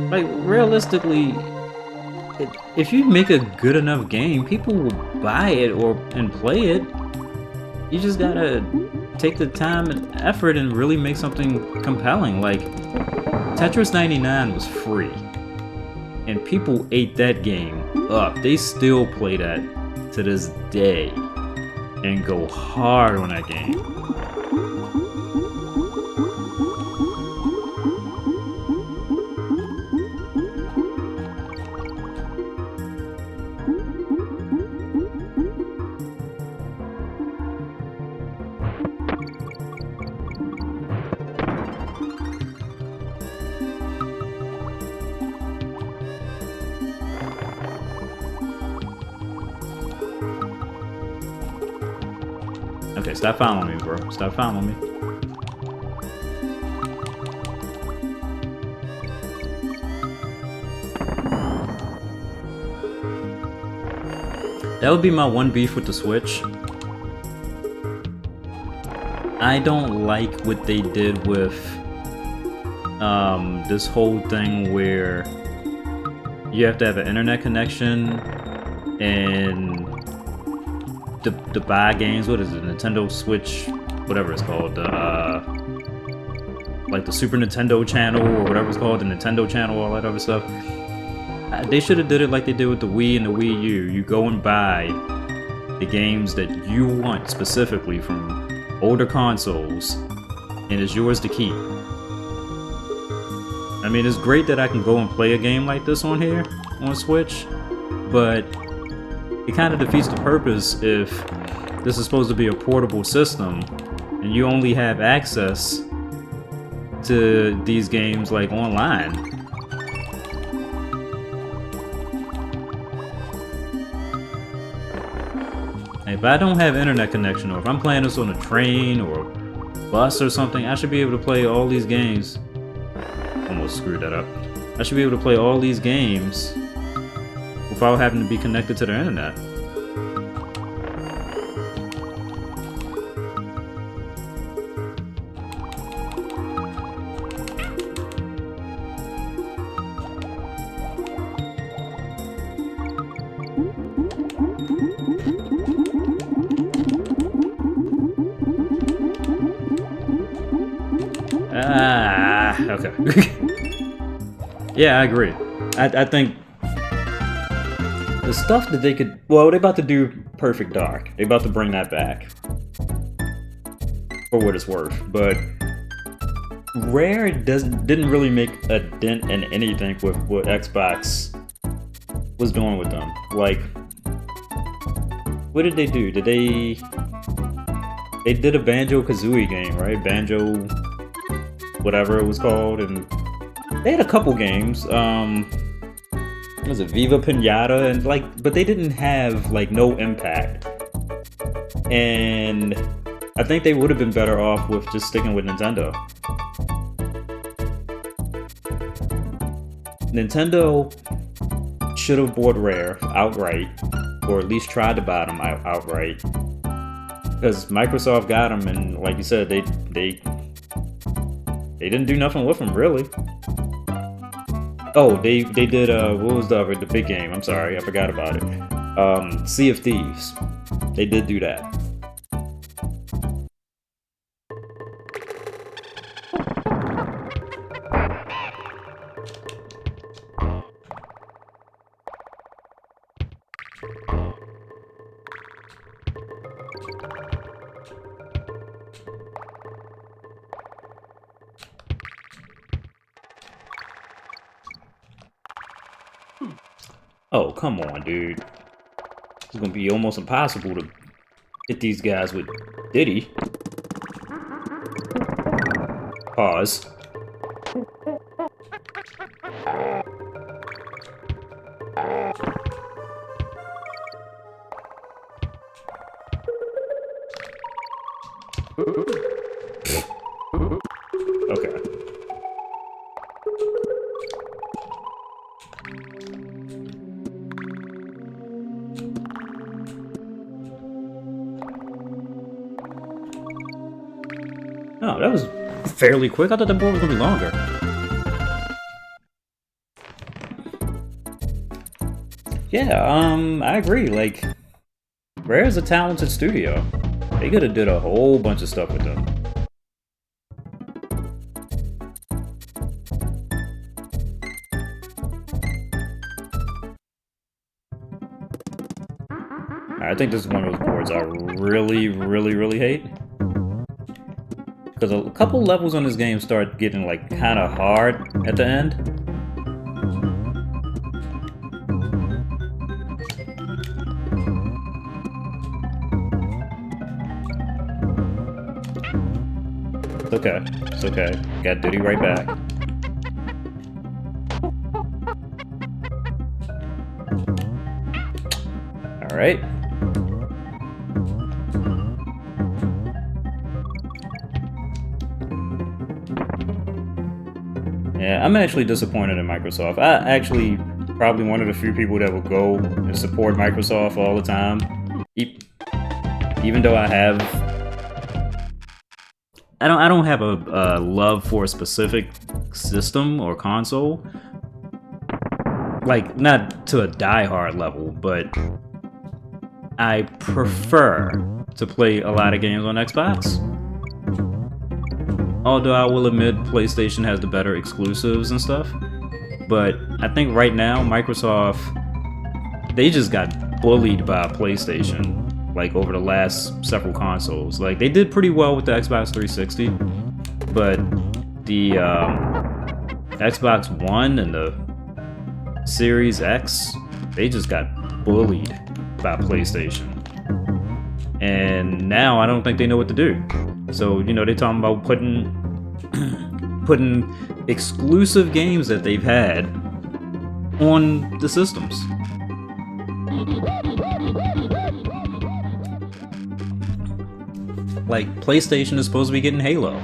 Like, realistically, if you make a good enough game, people will buy it and play it. You just gotta take the time and effort and really make something compelling. Like, Tetris 99 was free, and people ate that game up. They still play that to this day and go hard on that game. Okay, stop following me, bro. Stop following me. That would be my one beef with the Switch. I don't like what they did with this whole thing where you have to have an internet connection and to buy games. What is it? Nintendo Switch, whatever it's called. Like the Super Nintendo channel or whatever it's called, the Nintendo channel, all that other stuff. They should have did it like they did with the Wii and the Wii U. You go and buy the games that you want specifically from older consoles, and it's yours to keep. I mean, it's great that I can go and play a game like this on here, on Switch, but it kind of defeats the purpose if this is supposed to be a portable system and you only have access to these games like online. If I don't have internet connection, or if I'm playing this on a train or bus or something, I should be able to play all these games. Almost screwed that up. I should be able to play all these games without having to be connected to the internet. Okay. Yeah, I agree. I think the stuff that they could... Well, they're about to do Perfect Dark. They're about to bring that back. For what it's worth. But Rare didn't really make a dent in anything with what Xbox was doing with them. Like, what did they do? They did a Banjo-Kazooie game, right? Banjo... whatever it was called, and They had a couple games. Was it Viva Pinata and but they didn't have no impact. And I think they would have been better off with just sticking with Nintendo. Nintendo should have bought Rare outright, or at least tried to buy them outright. Because Microsoft got them, and like you said, they didn't do nothing with them, really. Oh, they did, what was the big game? I'm sorry, I forgot about it. Sea of Thieves. They did do that. Oh, come on, dude. It's gonna be almost impossible to hit these guys with Diddy. Pause. Okay. Oh, that was fairly quick. I thought the board was gonna be longer. Yeah, I agree. Rare's a talented studio. They could have did a whole bunch of stuff with them. I think this is one of those boards I really, really, really hate. Because a couple levels on this game start getting kind of hard at the end. It's okay. It's okay. Got Diddy right back. Alright. Yeah, I'm actually disappointed in Microsoft. I actually probably one of the few people that will go and support Microsoft all the time. Even though I don't have a love for a specific system or console. Not to a die-hard level, but I prefer to play a lot of games on Xbox. Although I will admit PlayStation has the better exclusives and stuff. But I think right now, Microsoft, they just got bullied by PlayStation, over the last several consoles. They did pretty well with the Xbox 360, but the Xbox One and the Series X, they just got bullied by PlayStation. And now I don't think they know what to do. So, they're talking about putting exclusive games that they've had on the systems. PlayStation is supposed to be getting Halo.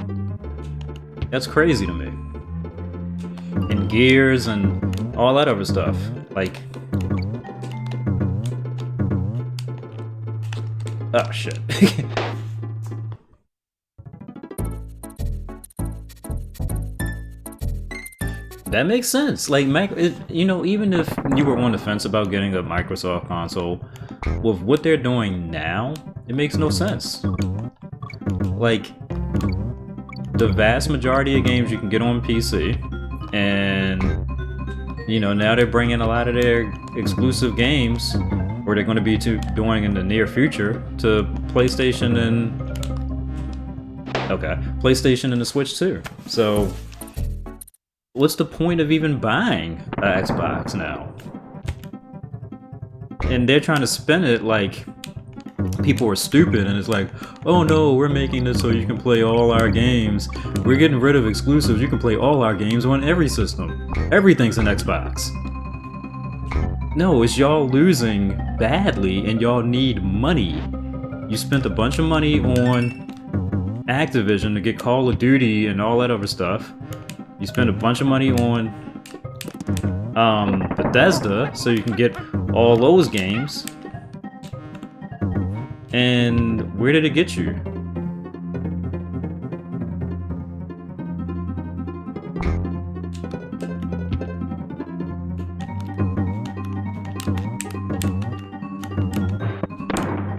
That's crazy to me. And Gears and all that other stuff. Oh, shit. That makes sense. Even if you were on the fence about getting a Microsoft console, with what they're doing now, it makes no sense. The vast majority of games you can get on PC, and now they're bringing a lot of their exclusive games, or they're going to be doing in the near future, to PlayStation and the Switch too. So what's the point of even buying an Xbox now? And they're trying to spin it like people are stupid and it's like, oh no, we're making this so you can play all our games. We're getting rid of exclusives. You can play all our games on every system. Everything's an Xbox. No, it's y'all losing badly and y'all need money. You spent a bunch of money on Activision to get Call of Duty and all that other stuff. You spent a bunch of money on Bethesda so you can get all those games. And where did it get you?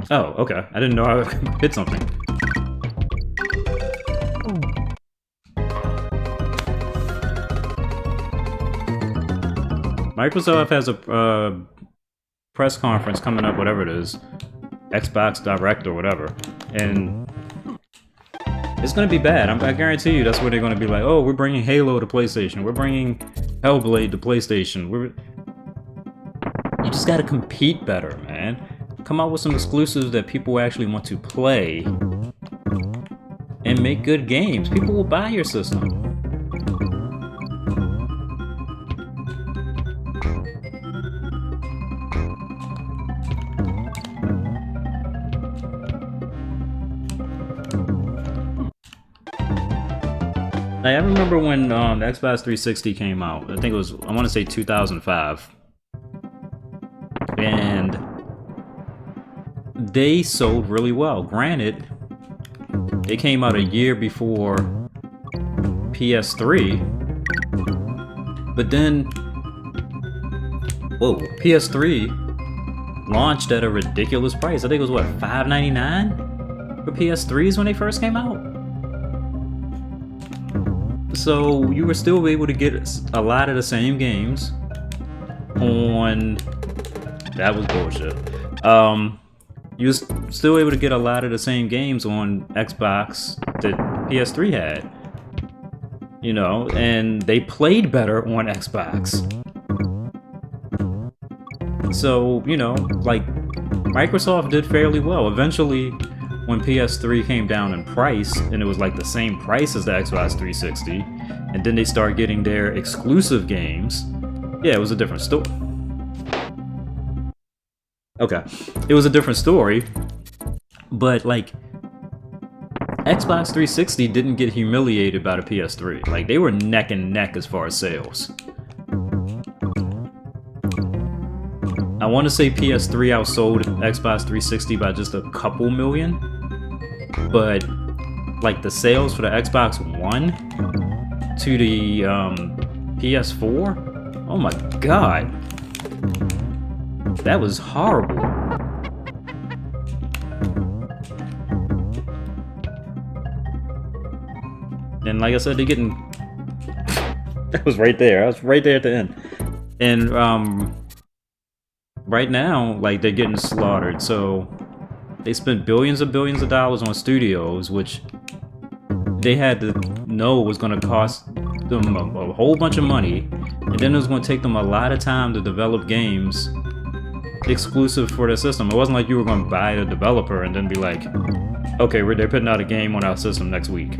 Oh, okay. I didn't know I hit something. Microsoft has a press conference coming up, whatever it is. Xbox Direct or whatever. And it's gonna be bad. I guarantee you that's where they're gonna be like, oh, we're bringing Halo to PlayStation. We're bringing Hellblade to PlayStation. You just gotta compete better, man. Come out with some exclusives that people actually want to play. And make good games. People will buy your system. I remember when the Xbox 360 came out. I think it was, I want to say 2005. And they sold really well. Granted, it came out a year before PS3. But then, whoa, PS3 launched at a ridiculous price. I think it was what, $5.99 for PS3s when they first came out? So you were still able to get a lot of the same games on... That was bullshit. You was still able to get a lot of the same games on Xbox that PS3 had. You know, and they played better on Xbox. So, you know, like, Microsoft did fairly well. Eventually, when PS3 came down in price, and it was like the same price as the Xbox 360, and then they start getting their exclusive games, yeah, it was a different story. Okay, it was a different story, but like, Xbox 360 didn't get humiliated by the PS3. Like, they were neck and neck as far as sales. I want to say PS3 outsold Xbox 360 by just a couple million, but like the sales for the Xbox One to the PS4, oh my god, that was horrible. And like I said, they're getting that was right there. I was right there at the end, and right now, like, they're getting slaughtered. So they spent billions of dollars on studios, which they had to know was going to cost them a whole bunch of money, and then it was going to take them a lot of time to develop games exclusive for their system. It wasn't like you were going to buy the developer and then be like, okay, they're putting out a game on our system next week.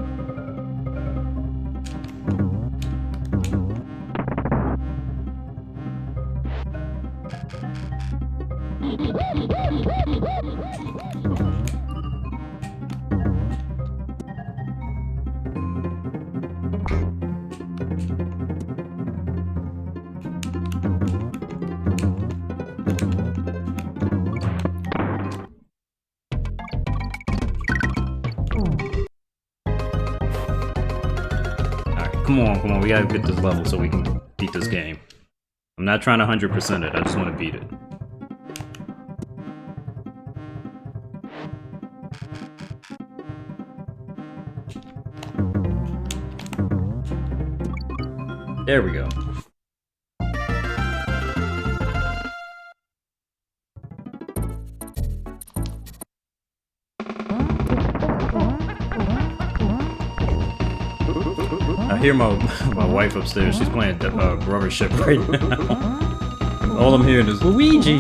Come on, we gotta get this level so we can beat this game. I'm not trying to 100% it, I just want to beat it. There we go. I hear my wife upstairs. She's playing Brothership right now. All I'm hearing is Luigi.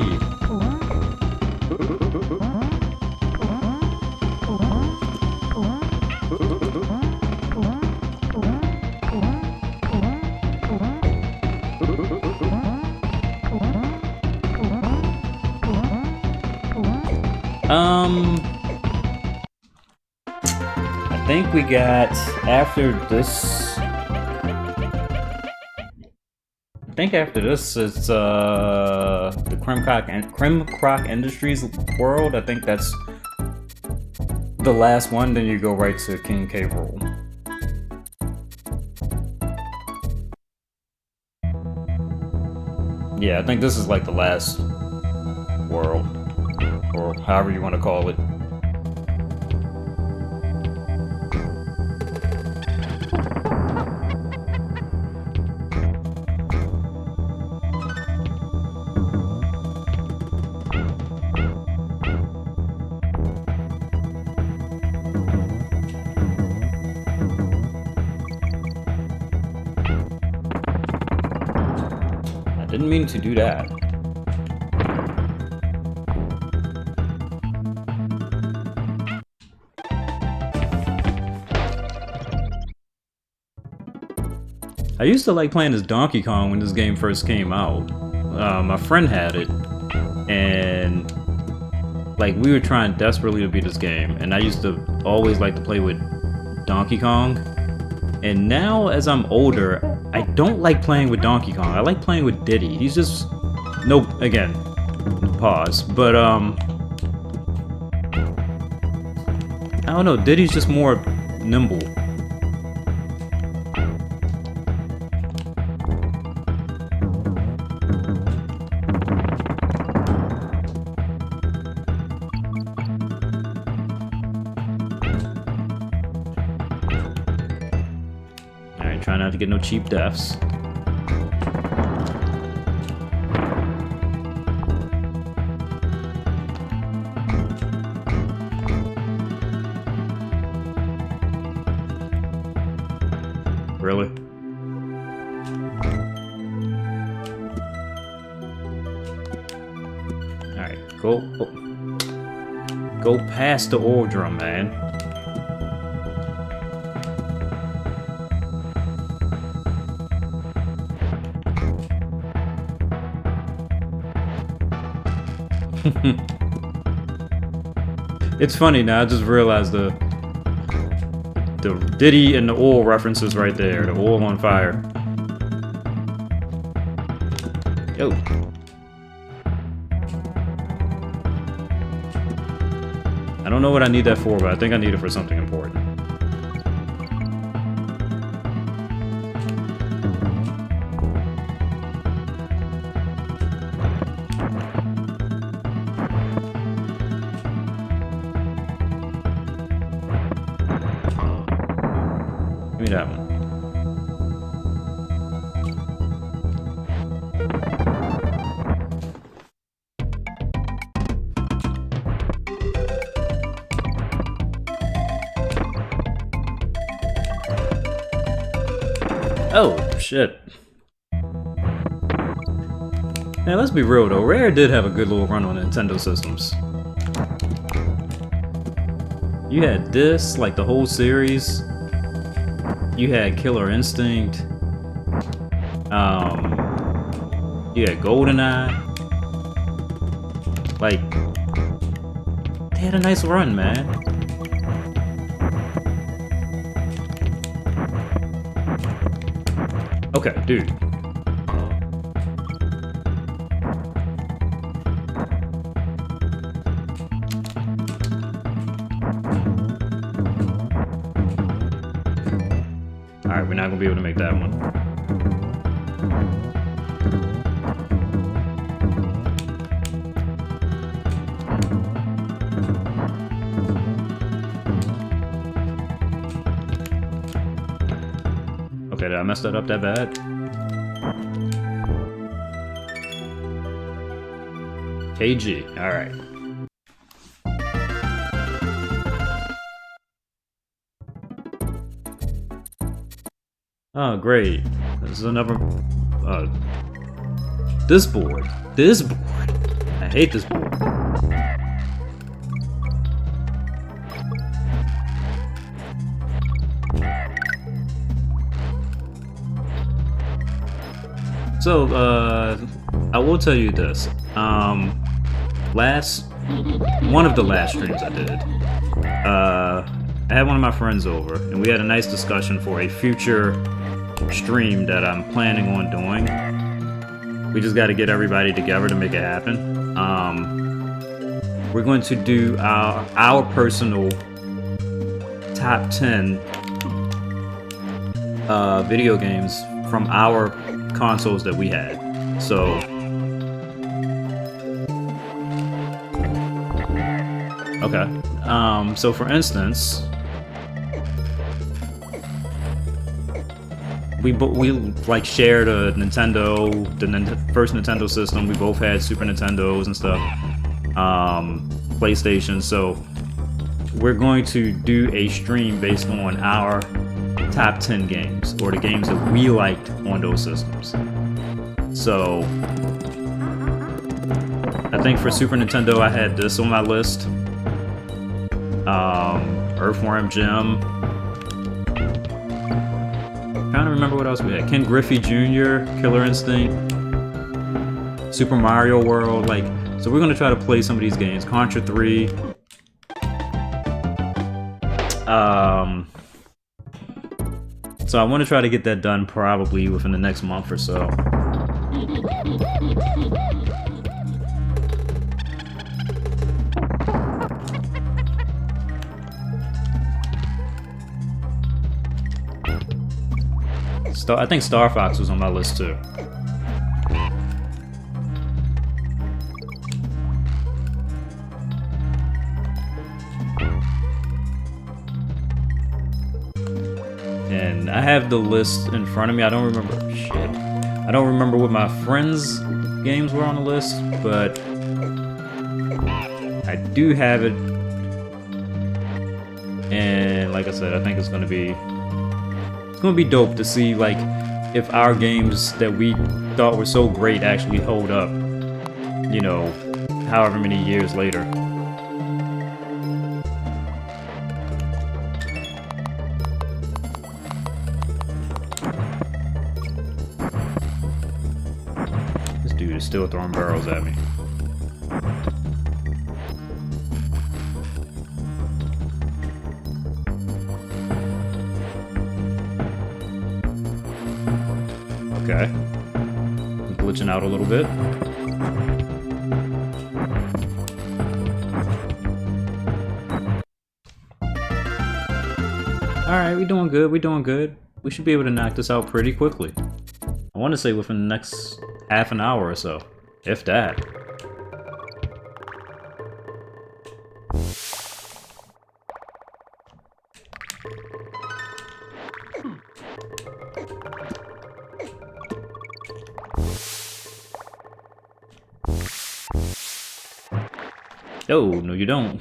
I think we got after this. I think after this it's the Kremkrock Industries world. I think that's the last one. Then you go right to King K. Rool. Yeah, I think this is like the last world, or however you want to call it. Didn't mean to do that. I used to like playing as Donkey Kong when this game first came out. My friend had it, and like we were trying desperately to beat this game, and I used to always like to play with Donkey Kong. And now, as I'm older, I don't like playing with Donkey Kong. I like playing with Diddy. He's just... Nope, again. Pause. But, I don't know. Diddy's just more nimble. Try not to get no cheap deaths. Really? Alright, go past the ore drum, man. It's funny now, I just realized the Diddy and the oil references right there. The oil on fire. Yo. I don't know what I need that for, but I think I need it for something important. Give me that one. Oh, shit. Man, let's be real though, Rare did have a good little run on Nintendo systems. You had this, like the whole series. You had Killer Instinct. You had GoldenEye. Like, they had a nice run, man. Okay, dude. Alright, we're not gonna be able to make that one. Okay, did I mess that up that bad? KG, alright. Oh, great. This is another... This board. This board. I hate this board. So, I will tell you this. Last one of the last streams I did. I had one of my friends over, and we had a nice discussion for a future stream that I'm planning on doing. We just got to get everybody together to make it happen. We're going to do our personal top 10 video games from our consoles that we had. So okay, so for instance, we like shared a Nintendo, the first Nintendo system. We both had Super Nintendos and stuff, PlayStation. So we're going to do a stream based on our top 10 games, or the games that we liked on those systems. So I think for Super Nintendo, I had this on my list. Earthworm Jim. Trying to remember what else we had. Ken Griffey Jr., Killer Instinct, Super Mario World. Like, so we're gonna try to play some of these games. Contra 3. So I want to try to get that done probably within the next month or so. I think Star Fox was on my list too. And I have the list in front of me. I don't remember shit. I don't remember what my friends' games were on the list, but I do have it. And like I said, I think it's gonna be dope to see like if our games that we thought were so great actually hold up, you know, however many years later. This dude is still throwing barrels at me. Okay. Glitching out a little bit. Alright, we're doing good, we're doing good. We should be able to knock this out pretty quickly. I want to say within the next half an hour or so, if that. Oh, no you don't.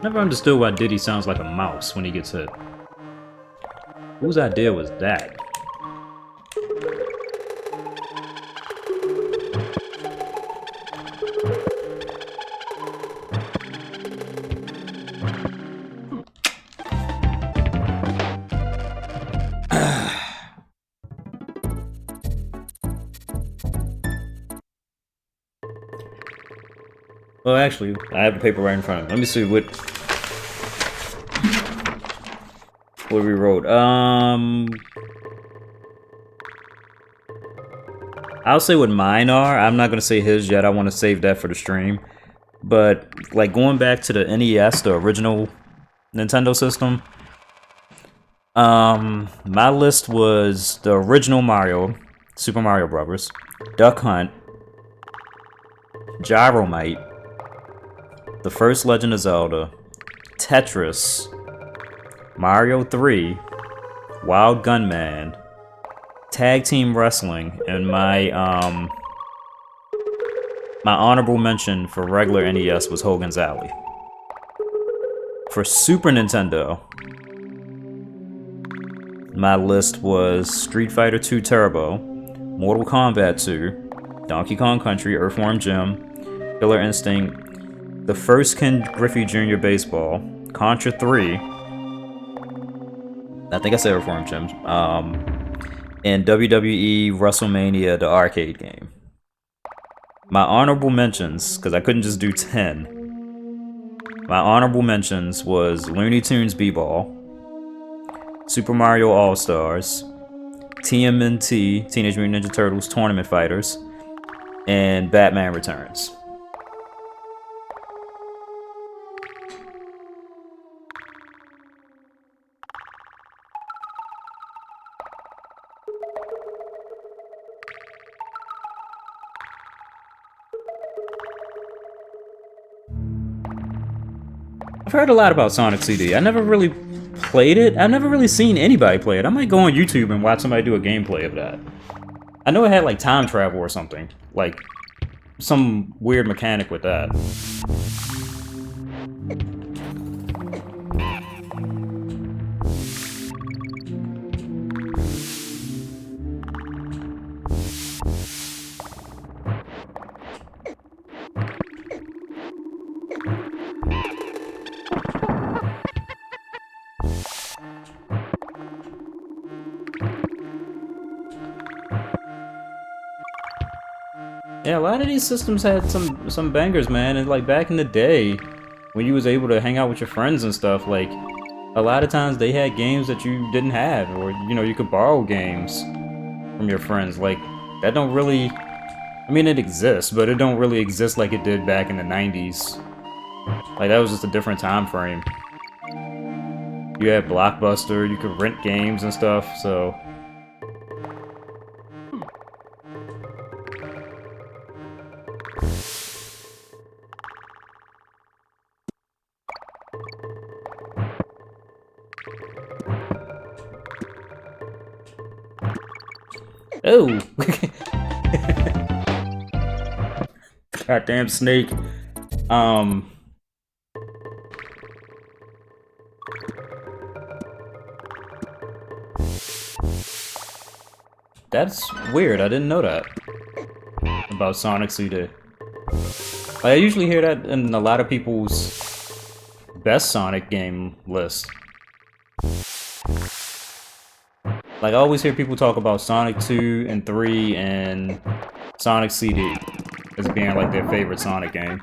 Never understood why Diddy sounds like a mouse when he gets hit. Whose idea was that? Well, actually, I have the paper right in front of me. Let me see what we wrote. I'll say what mine are. I'm not gonna say his yet. I want to save that for the stream. But like going back to the NES, the original Nintendo system. My list was the original Mario, Super Mario Brothers, Duck Hunt, Gyromite, the first Legend of Zelda, Tetris, Mario 3, Wild Gunman, Tag Team Wrestling, and my honorable mention for regular NES was Hogan's Alley. For Super Nintendo, my list was Street Fighter 2 Turbo, Mortal Kombat 2, Donkey Kong Country, Earthworm Jim, Killer Instinct, the first Ken Griffey Jr. baseball, Contra 3. I think I said it for him, Jim. And WWE WrestleMania, the arcade game. My honorable mentions, because I couldn't just do 10. My honorable mentions was Looney Tunes B-Ball, Super Mario All-Stars, TMNT, Teenage Mutant Ninja Turtles Tournament Fighters, and Batman Returns. I've heard a lot about Sonic CD. I never really played it. I've never really seen anybody play it. I might go on YouTube and watch somebody do a gameplay of that. I know it had like time travel or something. Like some weird mechanic with that. Yeah, a lot of these systems had some bangers, man. And like back in the day, when you was able to hang out with your friends and stuff, like a lot of times they had games that you didn't have, or you know, you could borrow games from your friends. Like that don't really, I mean, it exists, but it don't really exist like it did back in the 90s. Like that was just a different time frame. You had Blockbuster, you could rent games and stuff, so. Oh! Goddamn snake. That's weird, I didn't know that. About Sonic CD. I usually hear that in a lot of people's best Sonic game list. Like, I always hear people talk about Sonic 2 and 3 and Sonic CD as being like their favorite Sonic game.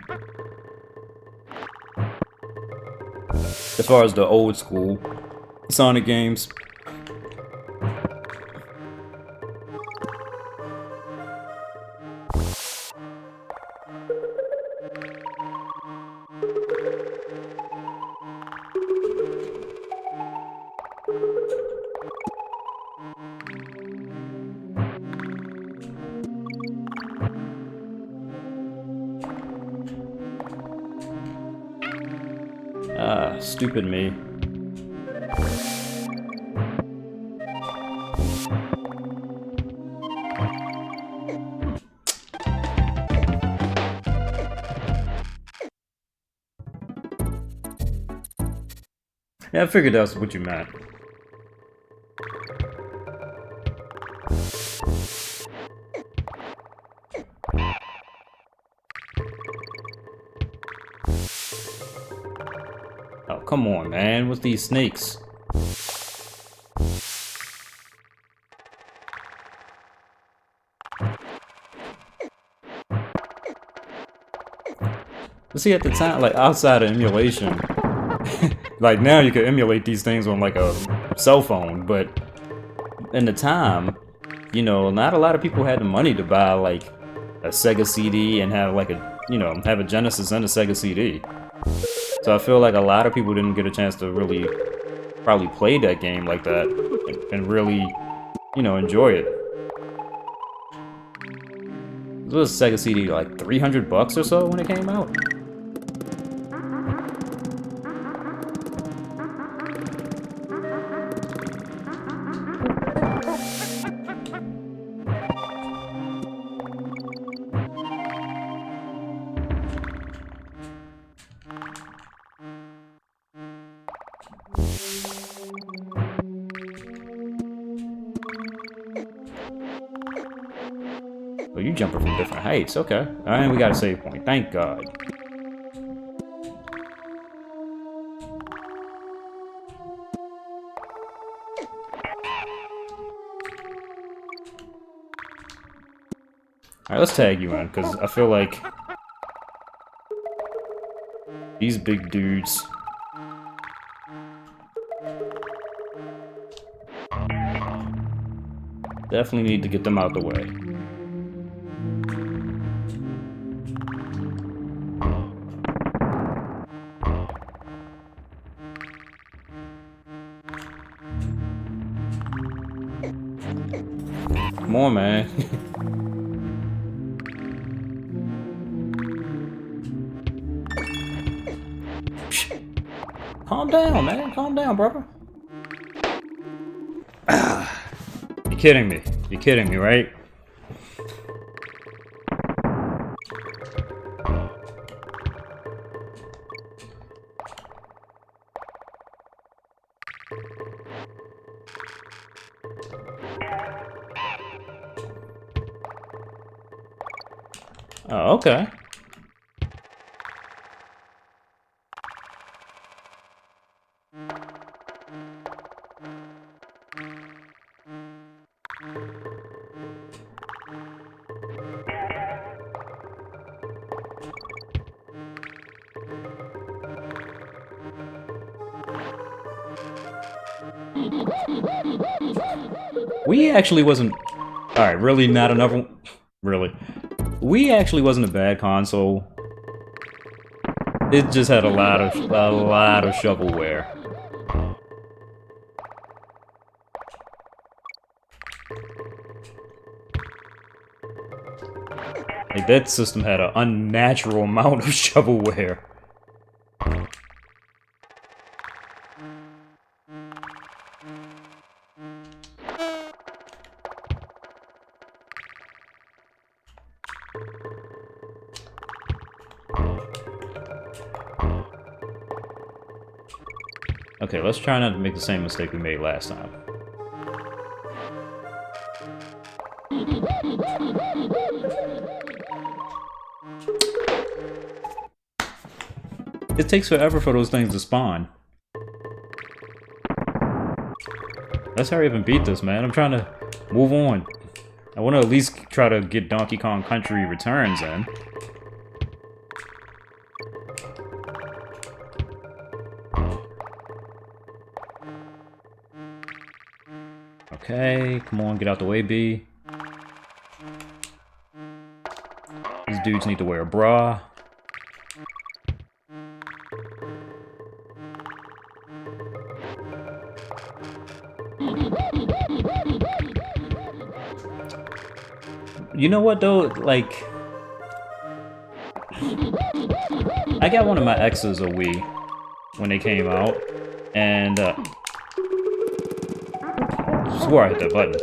As far as the old school Sonic games. Stupid me. Yeah, I figured that's what you meant. Oh, come on, man. What's these snakes? But see, at the time, like, outside of emulation, like, now you can emulate these things on, like, a cell phone, but in the time, you know, not a lot of people had the money to buy, like, a Sega CD and have, like, a, you know, have a Genesis and a Sega CD. So I feel like a lot of people didn't get a chance to really probably play that game like that and really, you know, enjoy it. This was a Sega CD like $300 or so when it came out. you jumping from different heights. Okay. Alright, we got a save point. Thank God. Alright, let's tag you in, because I feel like these big dudes... definitely need to get them out the way. Come on, man. Calm down, man. Calm down, brother. You're kidding me. You're kidding me, right? Oh, okay. We actually wasn't... Alright, really not enough... Really. We actually wasn't a bad console. It just had a lot of shovelware. Like, that system had an unnatural amount of shovelware. Okay, let's try not to make the same mistake we made last time. It takes forever for those things to spawn. Let's hurry up and beat this, man. I'm trying to move on. I want to at least try to get Donkey Kong Country Returns in. Okay, come on, get out the way, B. These dudes need to wear a bra. You know what, though? Like... I got one of my exes a Wii when they came out, and, swore I hit that button.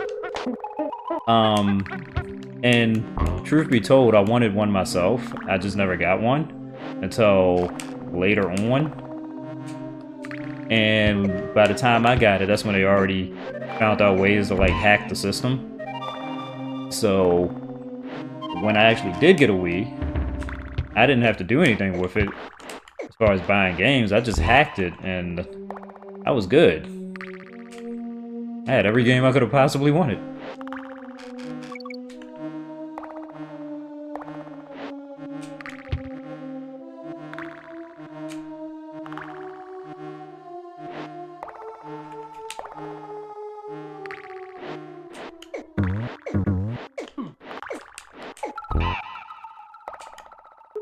And truth be told, I wanted one myself. I just never got one until later on. And by the time I got it, that's when they already found out ways to like hack the system. So when I actually did get a Wii, I didn't have to do anything with it as far as buying games. I just hacked it and I was good. I had every game I could have possibly wanted.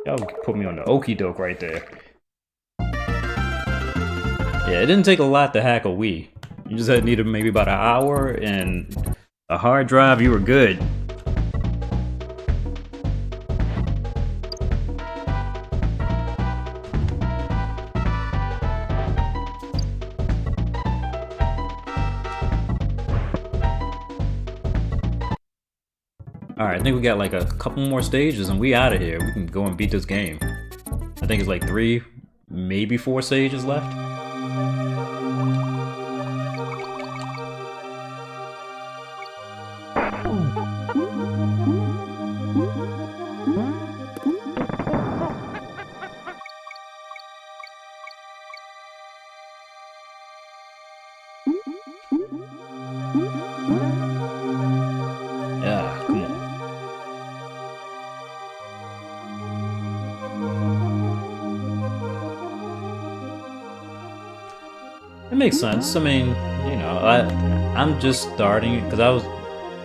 Y'all put me on the okie doke right there. Yeah, it didn't take a lot to hack a Wii. You just had needed maybe about an hour and a hard drive, you were good. Alright, I think we got like a couple more stages and we out of here. We can go and beat this game. I think it's like 3, maybe 4 stages left. Yeah, come on. It makes sense. I mean, you know, I'm just starting because I was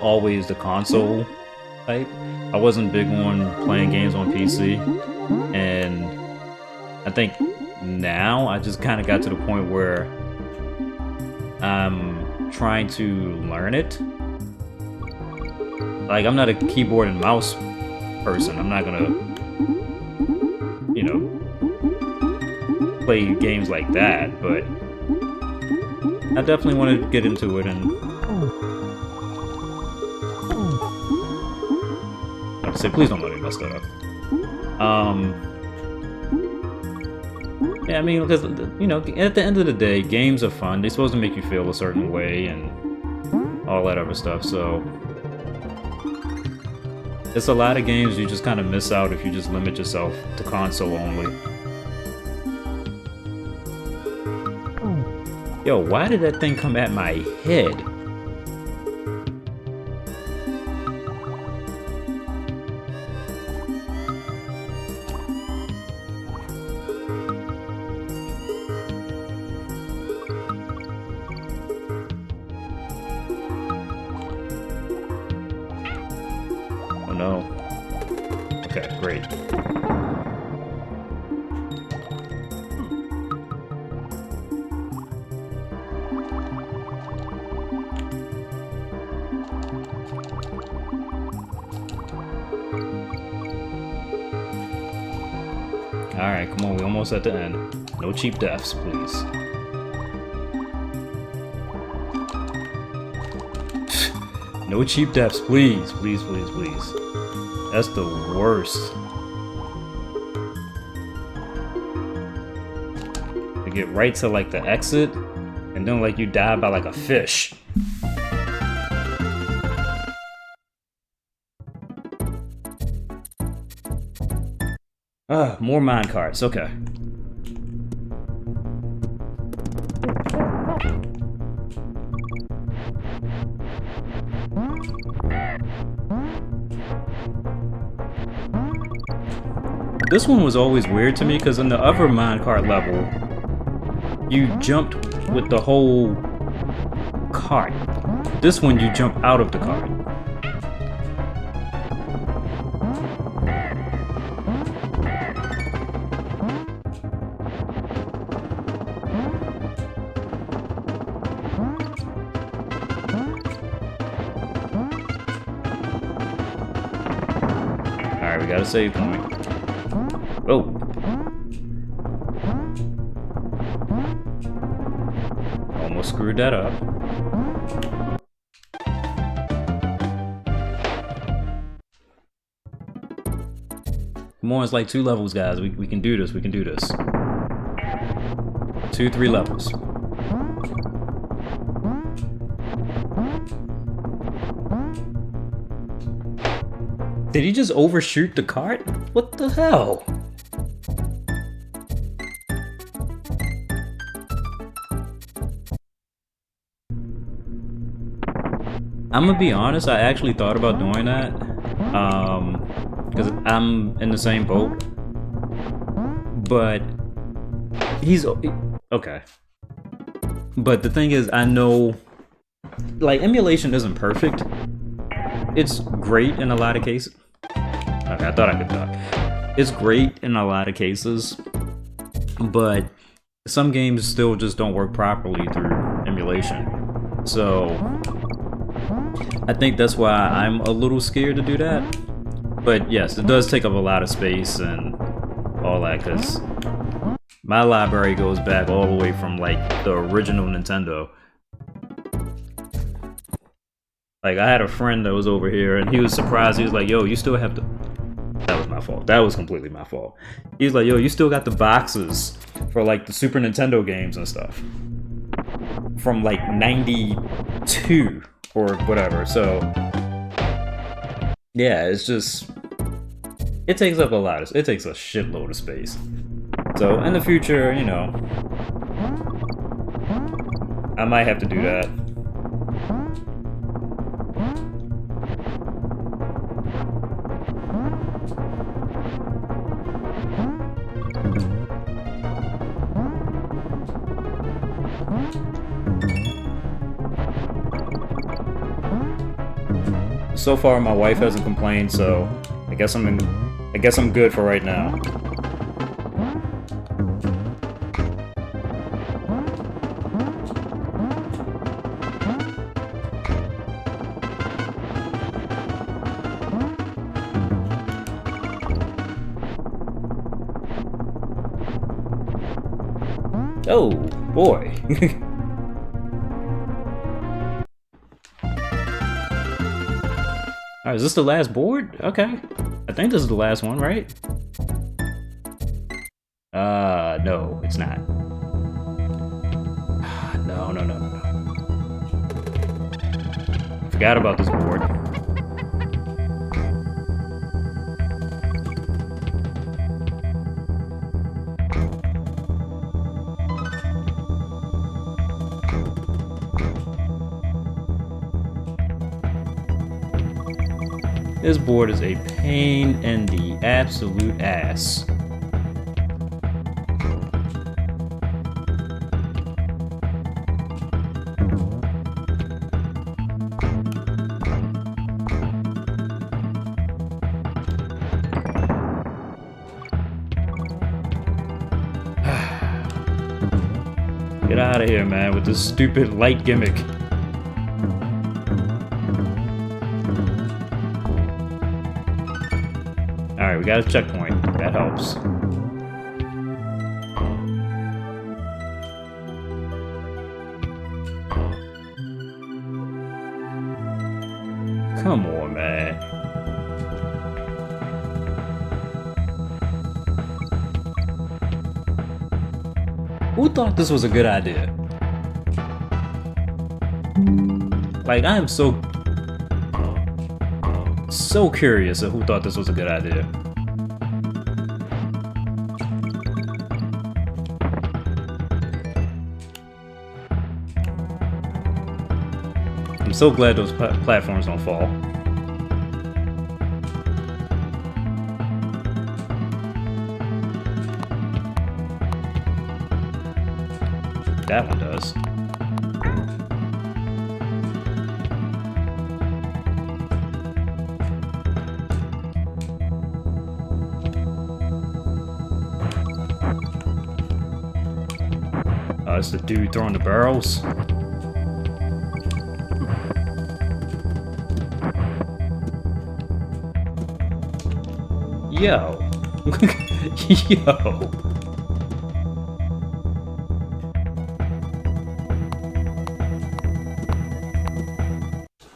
always the console type. I wasn't big on playing games on PC, and I think now I just kind of got to the point where I'm trying to learn it. Like, I'm not a keyboard and mouse person. I'm not gonna, you know, play games like that, but I definitely want to get into it. And like I said, please don't let me mess that up. Yeah, I mean, because, you know, at the end of the day, games are fun. They're supposed to make you feel a certain way and all that other stuff, so it's a lot of games you just kind of miss out if you just limit yourself to console only. Yo, why did that thing come at my head? Oh no. Okay, great. Alright, come on, we're almost at the end. No cheap deaths, please. No cheap deaths, please. Please, please, please. That's the worst. To get right to like the exit, and then like you die by like a fish. More mine carts, okay. This one was always weird to me because in the other minecart level, you jumped with the whole cart. This one, you jump out of the cart. Alright, we got a save point. Oh. Almost screwed that up. Come on, it's like 2 levels, guys. We can do this, we can do this. 2, 3 levels. Did he just overshoot the cart? What the hell? I'm gonna be honest, I actually thought about doing that. Because I'm in the same boat. But he's okay. But the thing is, I know, like, emulation isn't perfect. It's great in a lot of cases. Okay, I thought I could talk. It's great in a lot of cases, but some games still just don't work properly through emulation. So I think that's why I'm a little scared to do that. But yes, it does take up a lot of space and all that, because my library goes back all the way from like the original Nintendo. Like, I had a friend that was over here and he was surprised. He was like, yo, you still have the... That was my fault. That was completely my fault. He was like, yo, you still got the boxes for like the Super Nintendo games and stuff from like 92 or whatever. So yeah, it's just, it takes up a lot of, it takes a shitload of space. So in the future, you know, I might have to do that. So far, my wife hasn't complained, so I guess I'm good for right now. Oh boy. Alright, is this the last board? Okay. I think this is the last one, right? No, it's not. No. Forgot about this board. This board is a pain in the absolute ass. Get out of here, man, with this stupid light gimmick. Alright, we got a checkpoint. That helps. Come on, man. Who thought this was a good idea? Like, I am so curious of who thought this was a good idea. I'm so glad those platforms don't fall. That one does. Oh, it's the dude throwing the barrels. Yo. Yo.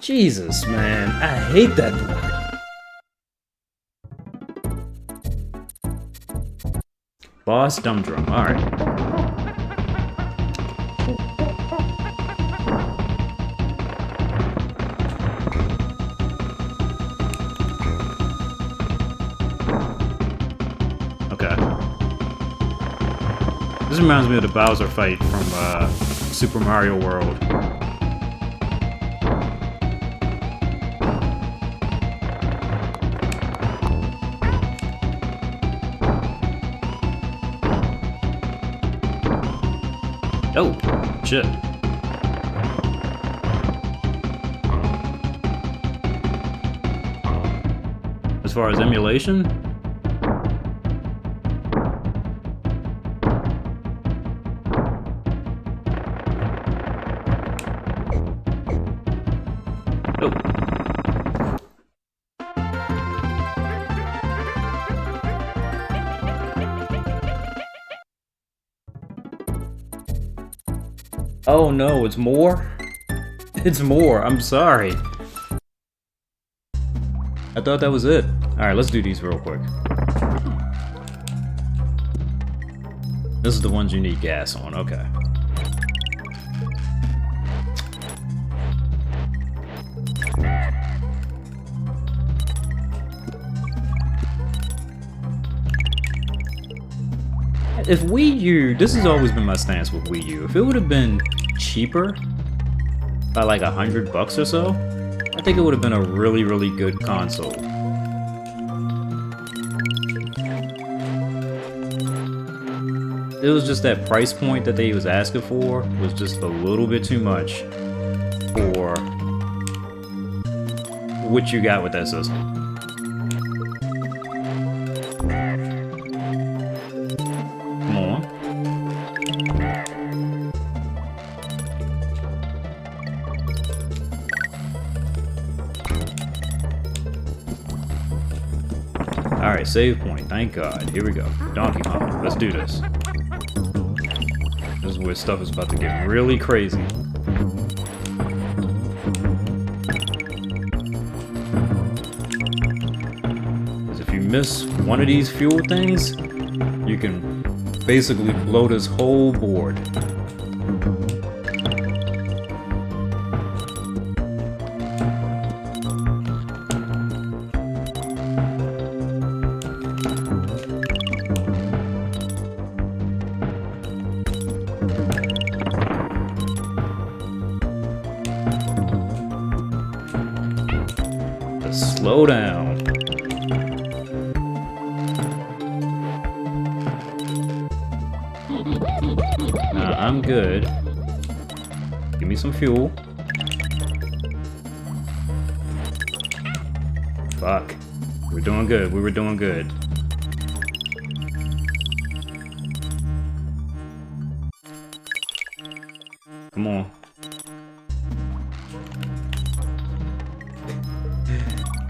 Jesus, man. I hate that board. Boss Dumb Drum. Alright. This reminds me of the Bowser fight from Super Mario World. Oh, shit. As far as emulation? Oh no, it's more? It's more, I'm sorry. I thought that was it. Alright, let's do these real quick. This is the ones you need gas on, okay. If Wii U, this has always been my stance with Wii U. If it would have been cheaper by like $100 or so, I think it would have been a really, really good console. It was just that price point that they was asking for was just a little bit too much for what you got with that system. Come on. Alright, save point. Thank God. Here we go. Donkey Kong. Let's do this. This is where stuff is about to get really crazy. Because if you miss one of these fuel things, you can basically blow this whole board. Slow down. I'm good. Give me some fuel. Fuck. We're doing good. We were doing good. Come on.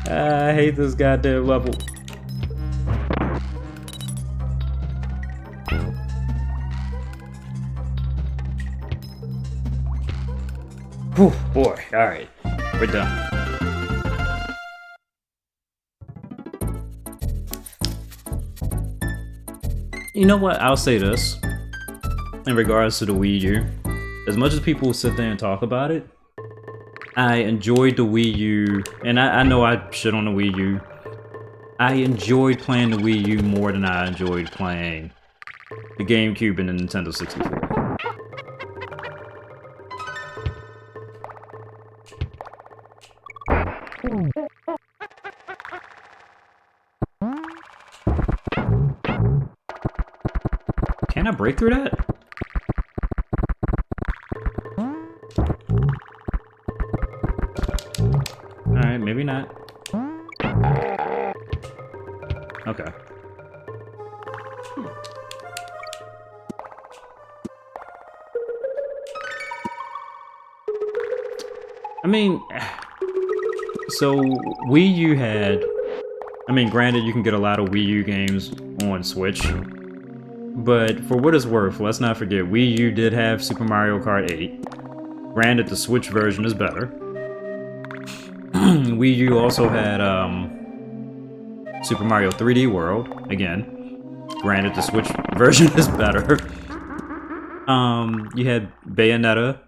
I hate this goddamn level. Whew, boy, alright. We're done. You know what? I'll say this. In regards to the Wii U. As much as people sit there and talk about it, I enjoyed the Wii U, and I know I shit on the Wii U. I enjoyed playing the Wii U more than I enjoyed playing the GameCube and the Nintendo 64. Can I break through that? Alright, maybe not. Okay. I mean, so Wii U had... I mean, granted, you can get a lot of Wii U games on Switch. But for what it's worth, let's not forget, Wii U did have Super Mario Kart 8. Granted, the Switch version is better. Wii U also had Super Mario 3D World. Again, granted, the Switch version is better. You had Bayonetta.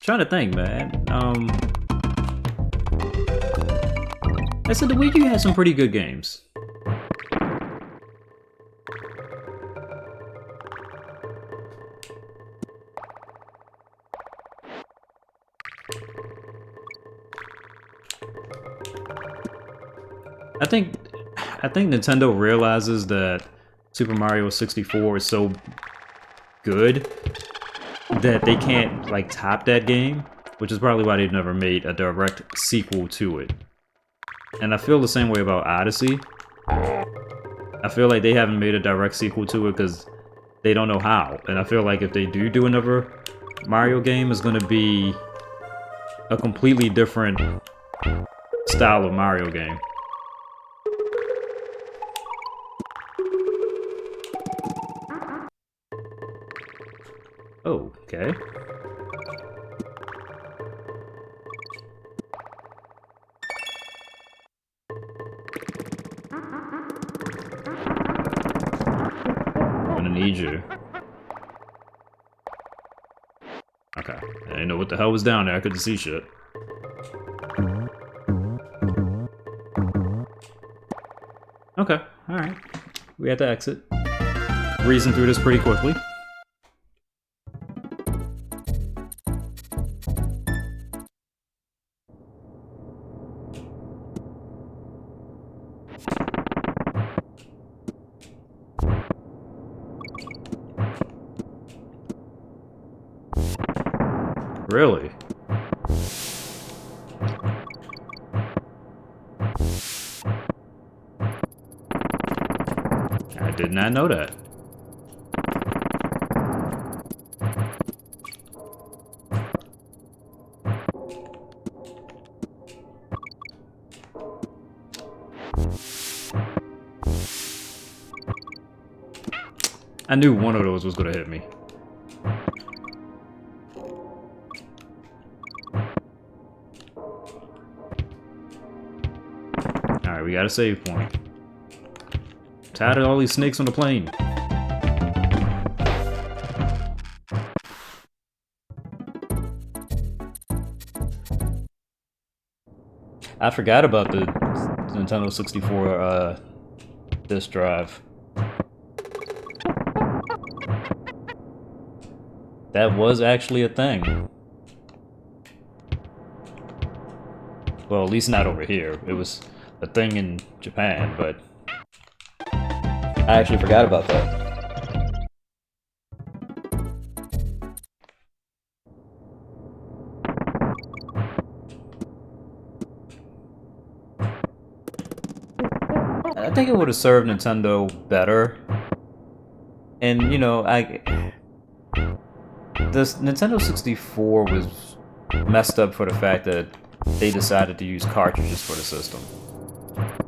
Trying to think, man. I said the Wii U had some pretty good games. I think Nintendo realizes that Super Mario 64 is so good that they can't like top that game, which is probably why they've never made a direct sequel to it. And I feel the same way about Odyssey. I feel like they haven't made a direct sequel to it because they don't know how. And I feel like if they do another Mario game, it's going to be a completely different style of Mario game. Oh, okay. I'm gonna need you. Okay. I didn't know what the hell was down there. I couldn't see shit. Okay, alright. We had to exit. Reason through this pretty quickly. Really? I did not know that. I knew one of those was gonna hit me. Alright, we got a save point. Tired of all these snakes on the plane. I forgot about the Nintendo 64 disk drive. That was actually a thing. Well, at least not over here. It was a thing in Japan, but I actually forgot about that. I think it would have served Nintendo better. And, you know, this Nintendo 64 was messed up for the fact that they decided to use cartridges for the system.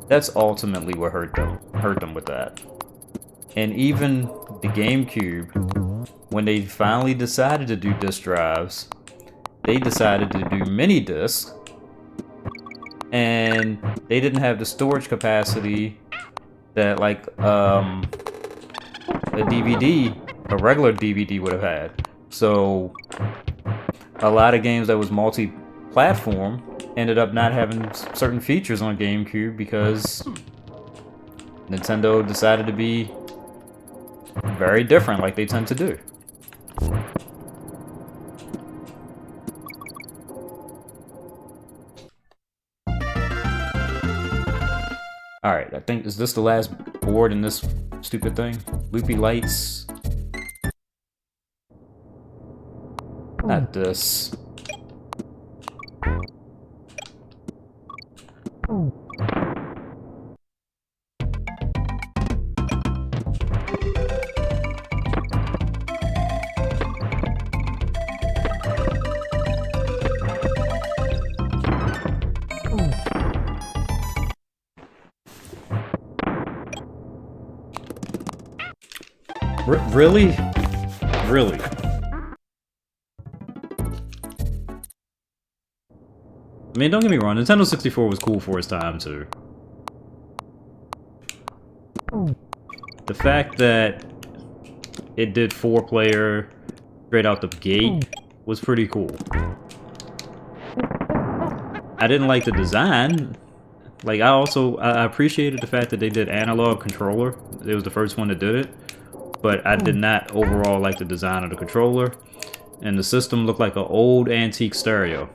That's ultimately what hurt them with that. And even the GameCube, when they finally decided to do disk drives, they decided to do mini discs, and they didn't have the storage capacity that like a DVD, a regular DVD would have had. So a lot of games that was multi-platform ended up not having certain features on GameCube because Nintendo decided to be very different like they tend to do. Alright, I think, is this the last board in this stupid thing? Loopy lights. Not this. Really? Really? I mean, don't get me wrong, Nintendo 64 was cool for its time, too. The fact that it did 4-player straight out the gate was pretty cool. I didn't like the design. Like, I appreciated the fact that they did analog controller. It was the first one that did it. But I did not overall like the design of the controller. And the system looked like an old antique stereo.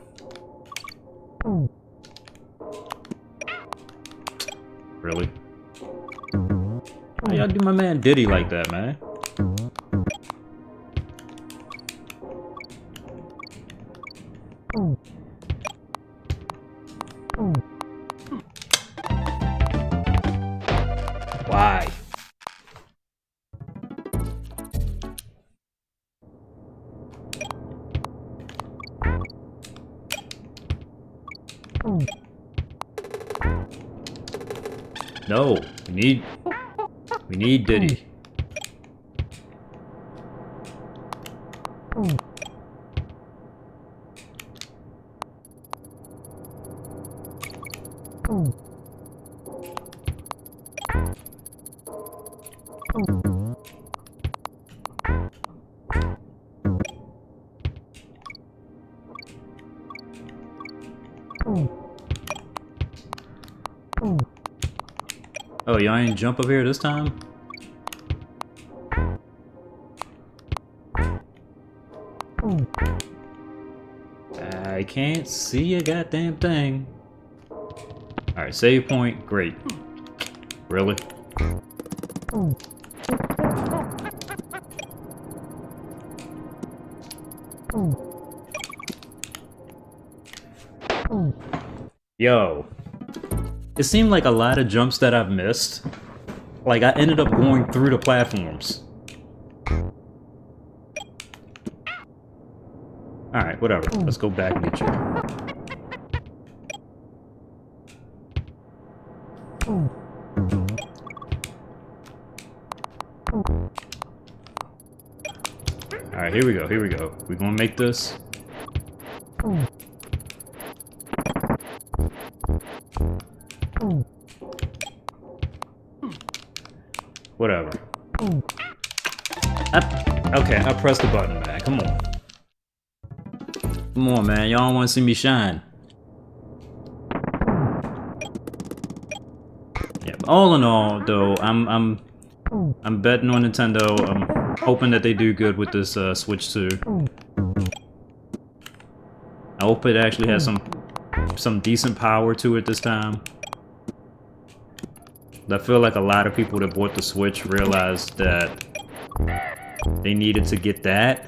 Really? How y'all do my man Diddy like that, man? Why? No, we need Diddy. Oh, y'all ain't jump up here this time? I can't see a goddamn thing. Alright, save point. Great. Really? Yo. It seemed like a lot of jumps that I've missed. Like, I ended up going through the platforms. Alright, whatever. Let's go back and get you. Alright, here we go, here we go. We're gonna make this. Whatever. Okay, I pressed the button, man. Come on. Come on, man. Y'all don't want to see me shine. Yeah, but all in all, though, I'm betting on Nintendo. I'm hoping that they do good with this Switch 2. I hope it actually has some decent power to it this time. I feel like a lot of people that bought the Switch realized that they needed to get that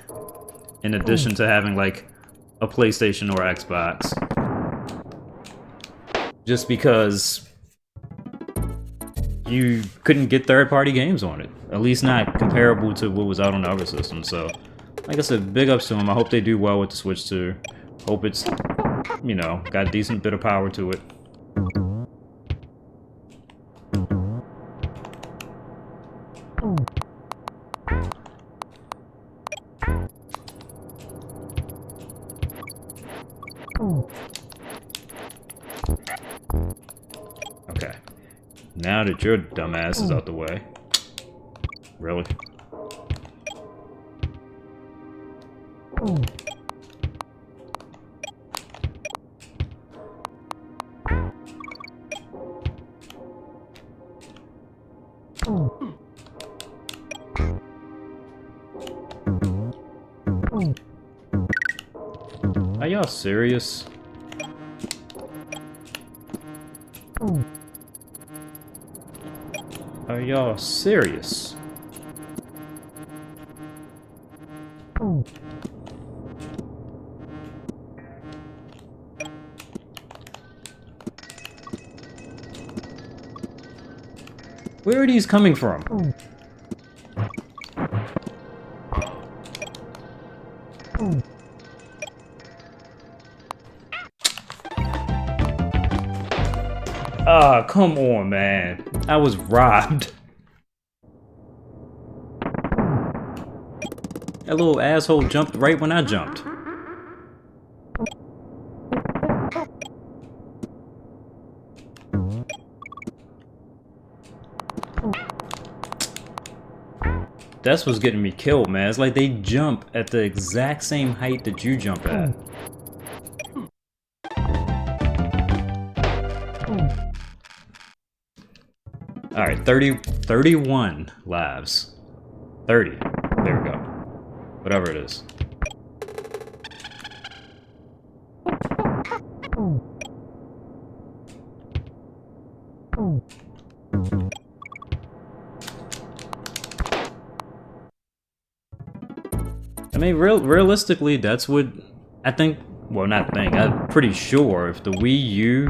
in addition to having like a PlayStation or Xbox. Just because you couldn't get third-party games on it. At least not comparable to what was out on the other system. So, like I said, big ups to them. I hope they do well with the Switch 2. Hope it's, you know, got a decent bit of power to it. Okay. Now that your dumbass is out the way. Really? Are y'all serious? Are y'all serious? Where are these coming from? Ah, come on, man. I was robbed. That little asshole jumped right when I jumped. That's what's getting me killed, man. It's like they jump at the exact same height that you jump at. Alright, 31 lives. 30. There we go. Whatever it is. I mean, realistically, that's what I think. Well, not think. I'm pretty sure if the Wii U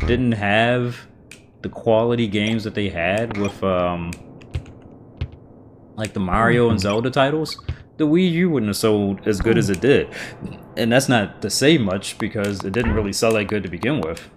didn't have the quality games that they had with, like the Mario and Zelda titles, the Wii U wouldn't have sold as good as it did. And that's not to say much because it didn't really sell that good to begin with.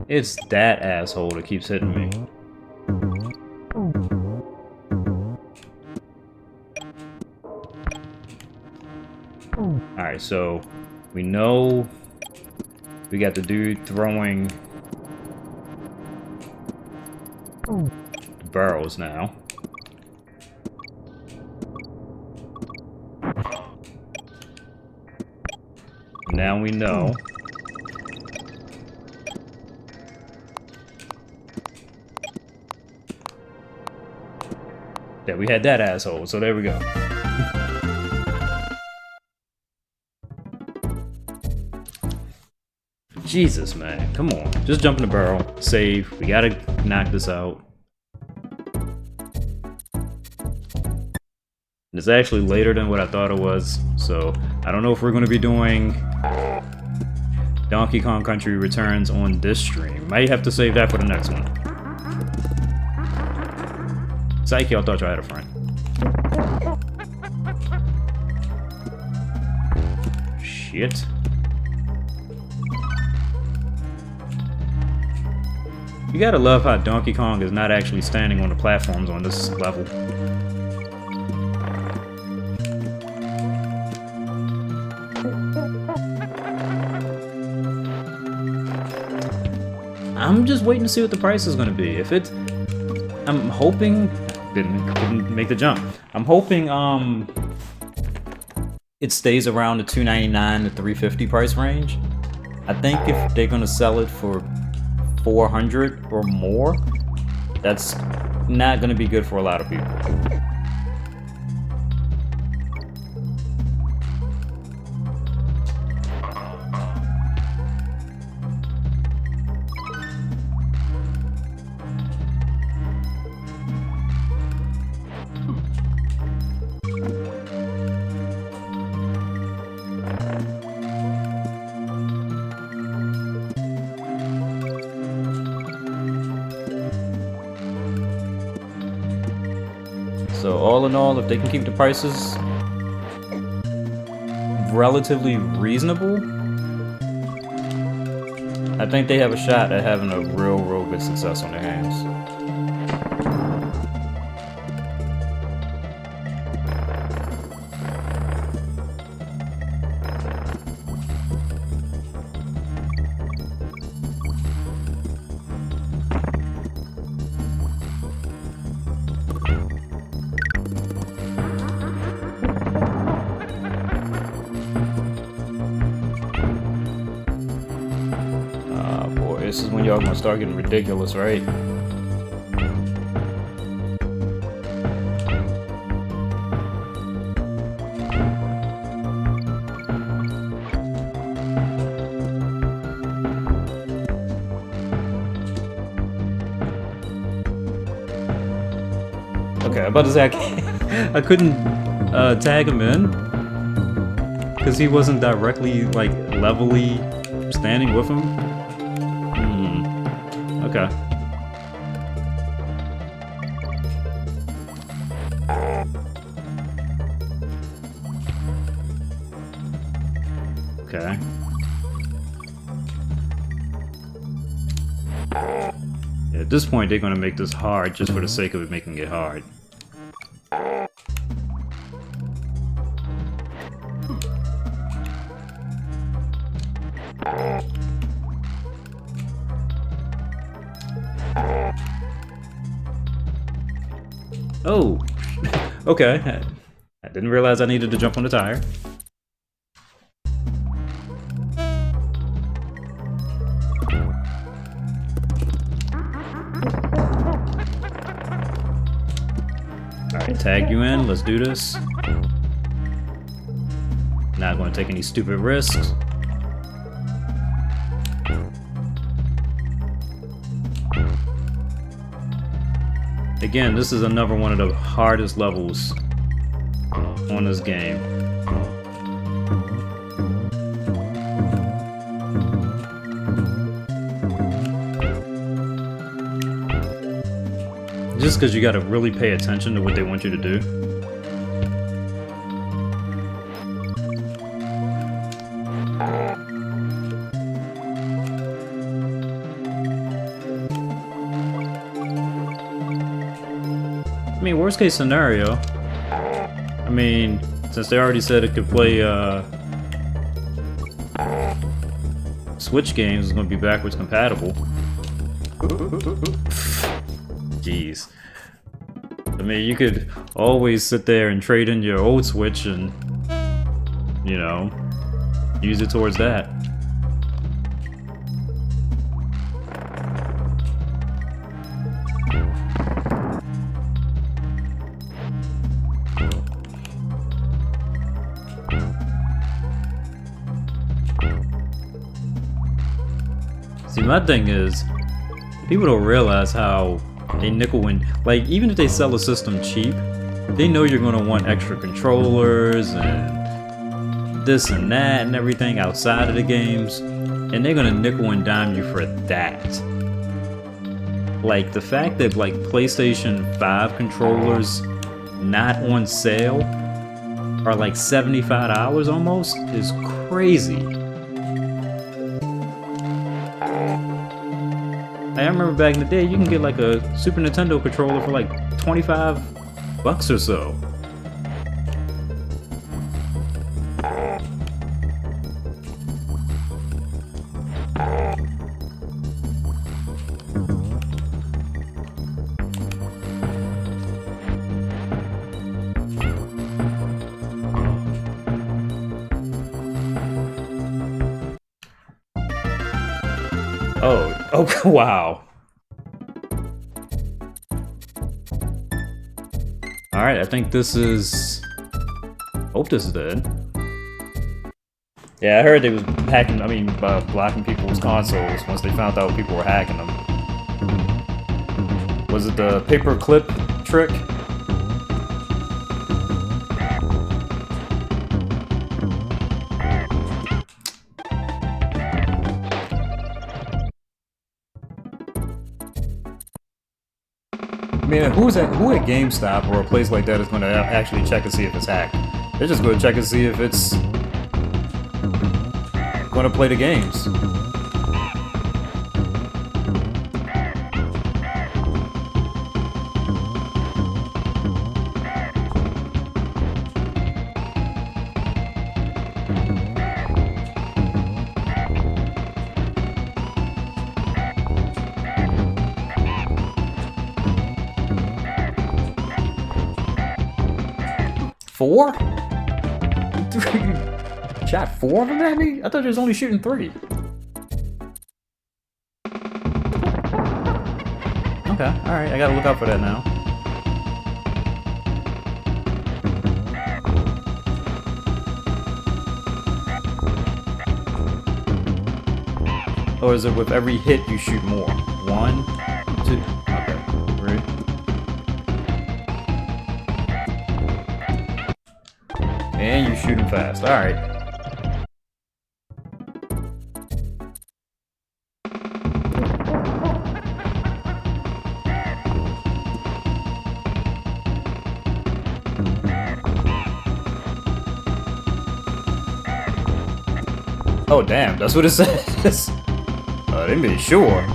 It's that asshole that keeps hitting me. Alright, so we know we got the dude throwing the barrels now. Now we know that we had that asshole, so there we go. Jesus, man, come on. Just jump in the barrel, save, we gotta knock this out. It's actually later than what I thought it was, so I don't know if we're gonna be doing Donkey Kong Country Returns on this stream. Might have to save that for the next one. Psyche, I thought y'all had a friend. Shit. You gotta love how Donkey Kong is not actually standing on the platforms on this level. I'm just waiting to see what the price is going to be. If it's, I'm hoping, didn't make the jump. I'm hoping it stays around the $299 to $350 price range. I think if they're going to sell it for $400 or more, that's not going to be good for a lot of people. So all in all, if they can keep the prices relatively reasonable, I think they have a shot at having a real good success on their hands. This is when y'all gonna start getting ridiculous, right? Okay, I'm about to say I couldn't tag him in because he wasn't directly like levelly standing with him. Okay. Okay. Yeah, at this point, they're gonna make this hard just for the sake of it making it hard. Oh, okay. I didn't realize I needed to jump on the tire. Alright, tag you in. Let's do this. Not going to take any stupid risks. Again, this is another one of the hardest levels on this game. Just because you gotta really pay attention to what they want you to do. I mean, worst case scenario, I mean, Since they already said it could play Switch games, it's gonna be backwards compatible. Jeez. I mean, you could always sit there and trade in your old Switch and, you know, use it towards that. See, my thing is, people don't realize how a nickel and like, even if they sell a system cheap, they know you're gonna want extra controllers and this and that and everything outside of the games, and they're gonna nickel and dime you for that. Like, the fact that like PlayStation 5 controllers not on sale are like $75 almost is crazy. I remember back in the day, you can get like a Super Nintendo controller for like 25 bucks or so. Oh, wow. Alright, I think this is... Hope this is it. Yeah, I heard they was hacking, blocking people's consoles once they found out people were hacking them. Was it the paperclip trick? I mean, who at GameStop or a place like that is going to actually check and see if it's hacked? They're just going to check and see if it's going to play the games. Four? Shot 4 of them at me? I thought he was only shooting 3. Okay, alright, I gotta look out for that now. Or is it with every hit you shoot more? 1, 2, okay, 3. And you shoot him fast. Alright. Oh damn, that's what it says. They made sure.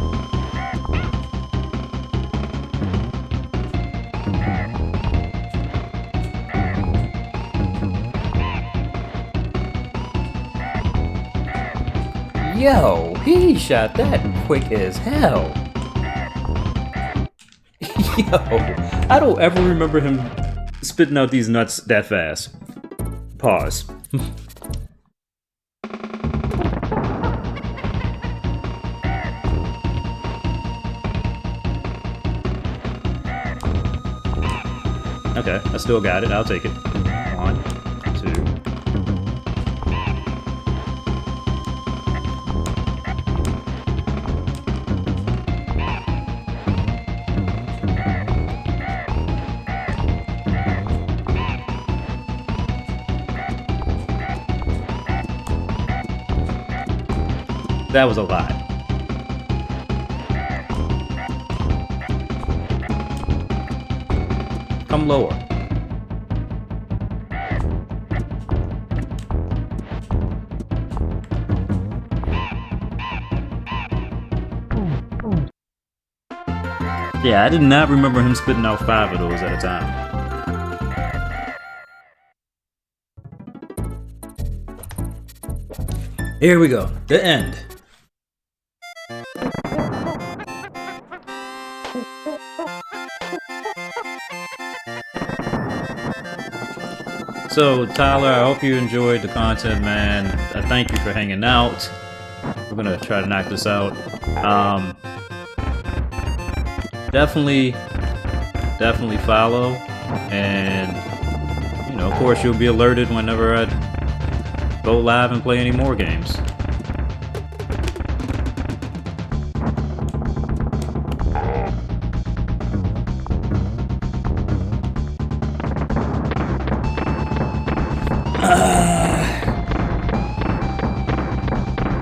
Yo, he shot that quick as hell. Yo, I don't ever remember him spitting out these nuts that fast. Pause. Okay, I still got it. I'll take it. 1, 2. That was a lot. Come lower. Yeah, I did not remember him spitting out 5 of those at a time. Here we go. The end. So, Tyler, I hope you enjoyed the content, man. I thank you for hanging out. We're gonna try to knock this out. Definitely follow, and you know, of course, you'll be alerted whenever I go live and play any more games.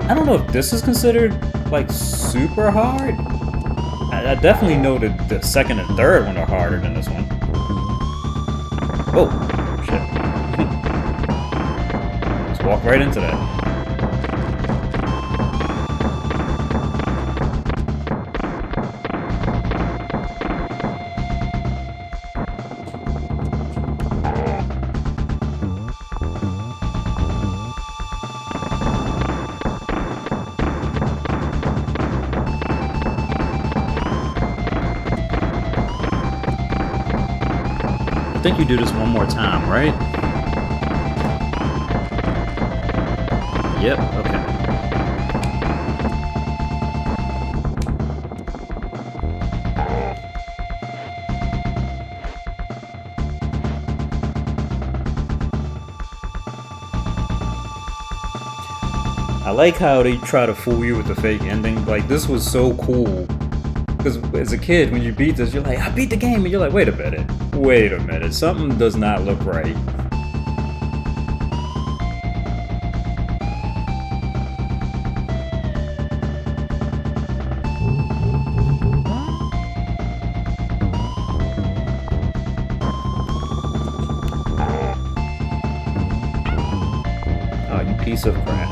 I don't know if this is considered like super hard. I definitely know that the second and third one are harder than this one. Oh, shit. Just walk right into that. I think you do this one more time, right? Yep, okay. I like how they try to fool you with the fake ending. Like, this was so cool. Because as a kid, when you beat this, you're like, I beat the game, and you're like, wait a minute, something does not look right. Oh, you piece of crap.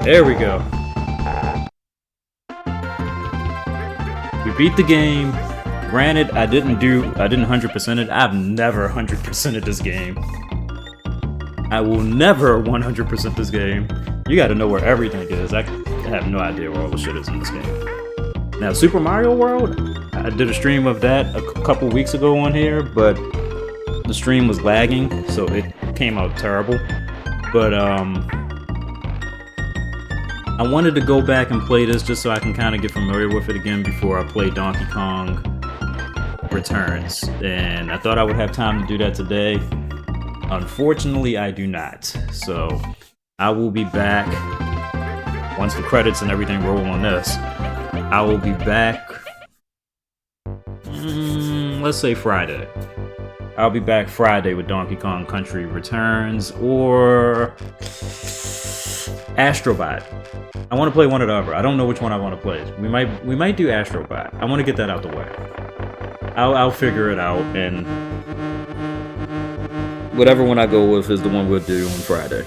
There we go. We beat the game. Granted, I didn't 100% it. I've never 100%ed this game. I will never 100% this game. You gotta know where everything is. I have no idea where all the shit is in this game. Now, Super Mario World, I did a stream of that a couple weeks ago on here, but the stream was lagging, so it came out terrible. But, I wanted to go back and play this just so I can kind of get familiar with it again before I play Donkey Kong Returns. And I thought I would have time to do that today. Unfortunately, I do not. So I will be back once the credits and everything roll on this. I will be back, let's say Friday. I'll be back Friday with Donkey Kong Country Returns or Astrobot. I want to play one or the other. I don't know which one I want to play. We might do Astrobot. I want to get that out the way. I'll figure it out, and whatever one I go with is the one we'll do on Friday.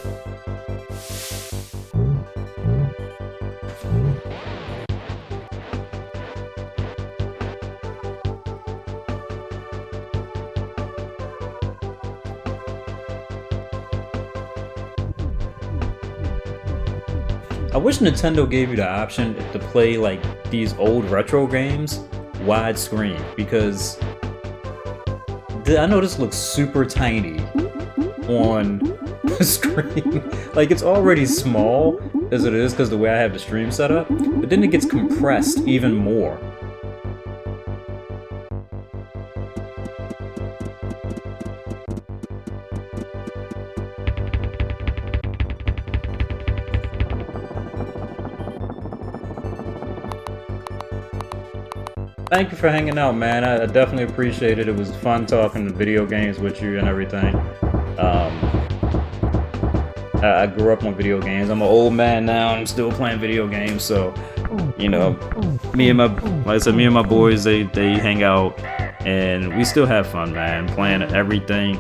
I wish Nintendo gave you the option to play like these old retro games widescreen, because I know this looks super tiny on the screen. Like, it's already small as it is because the way I have the stream set up, but then it gets compressed even more. Thank you for hanging out, man. I definitely appreciate it. It was fun talking video games with you and everything. I grew up on video games. I'm an old man now. I'm still playing video games, so you know, me and my boys, they hang out, and we still have fun, man. Playing everything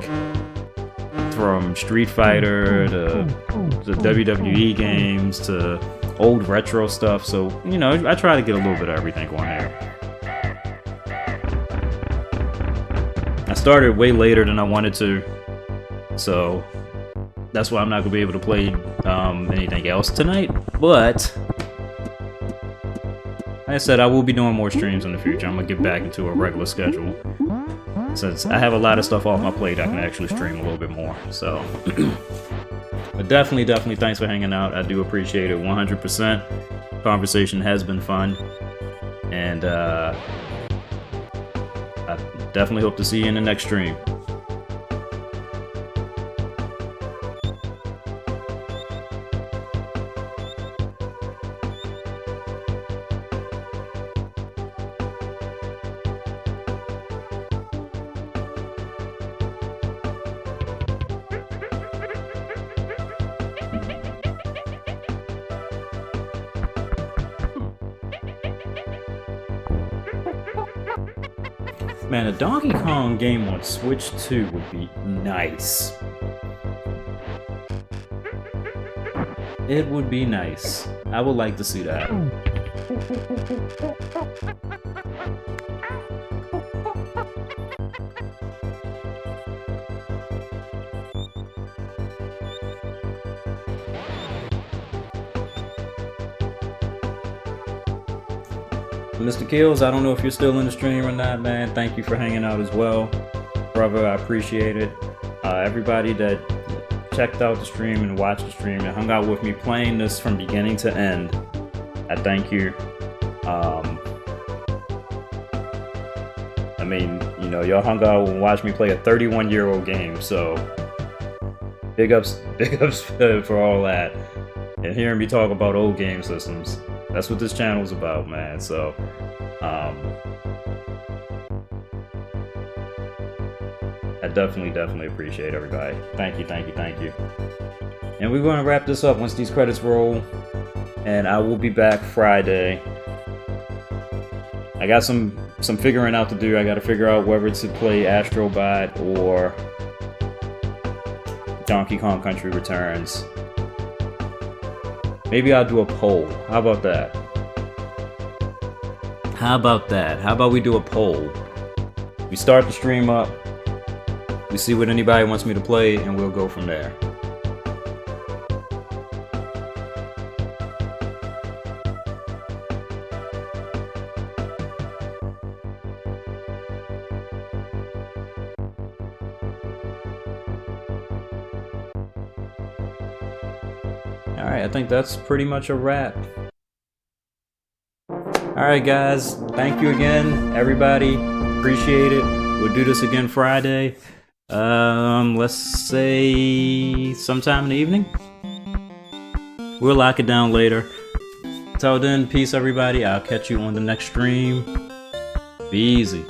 from Street Fighter to WWE games to old retro stuff. So, you know, I try to get a little bit of everything on there. I started way later than I wanted to, so that's why I'm not gonna be able to play anything else tonight. But like I said, I will be doing more streams in the future. I'm gonna get back into a regular schedule since I have a lot of stuff off my plate. I can actually stream a little bit more. So, but definitely, thanks for hanging out. I do appreciate it 100%. Conversation has been fun, and I definitely hope to see you in the next stream. Man, a Donkey Kong game on Switch 2 would be nice. It would be nice. I would like to see that. Mr. Kills, I don't know if you're still in the stream or not, man. Thank you for hanging out as well. Brother, I appreciate it. Everybody that checked out the stream and watched the stream and hung out with me playing this from beginning to end, I thank you. I mean, you know, y'all hung out and watched me play a 31-year-old game, so big ups for all that. And hearing me talk about old game systems. That's what this channel is about, man. So, I definitely appreciate everybody. Thank you. And we're going to wrap this up once these credits roll. And I will be back Friday. I got some figuring out to do. I got to figure out whether to play Astrobot or Donkey Kong Country Returns. Maybe I'll do a poll. How about that? How about we do a poll? We start the stream up. We see what anybody wants me to play, and we'll go from there. Alright, I think that's pretty much a wrap. Alright guys, thank you again, everybody. Appreciate it. We'll do this again Friday. Let's say sometime in the evening. We'll lock it down later. Till then, peace everybody. I'll catch you on the next stream. Be easy.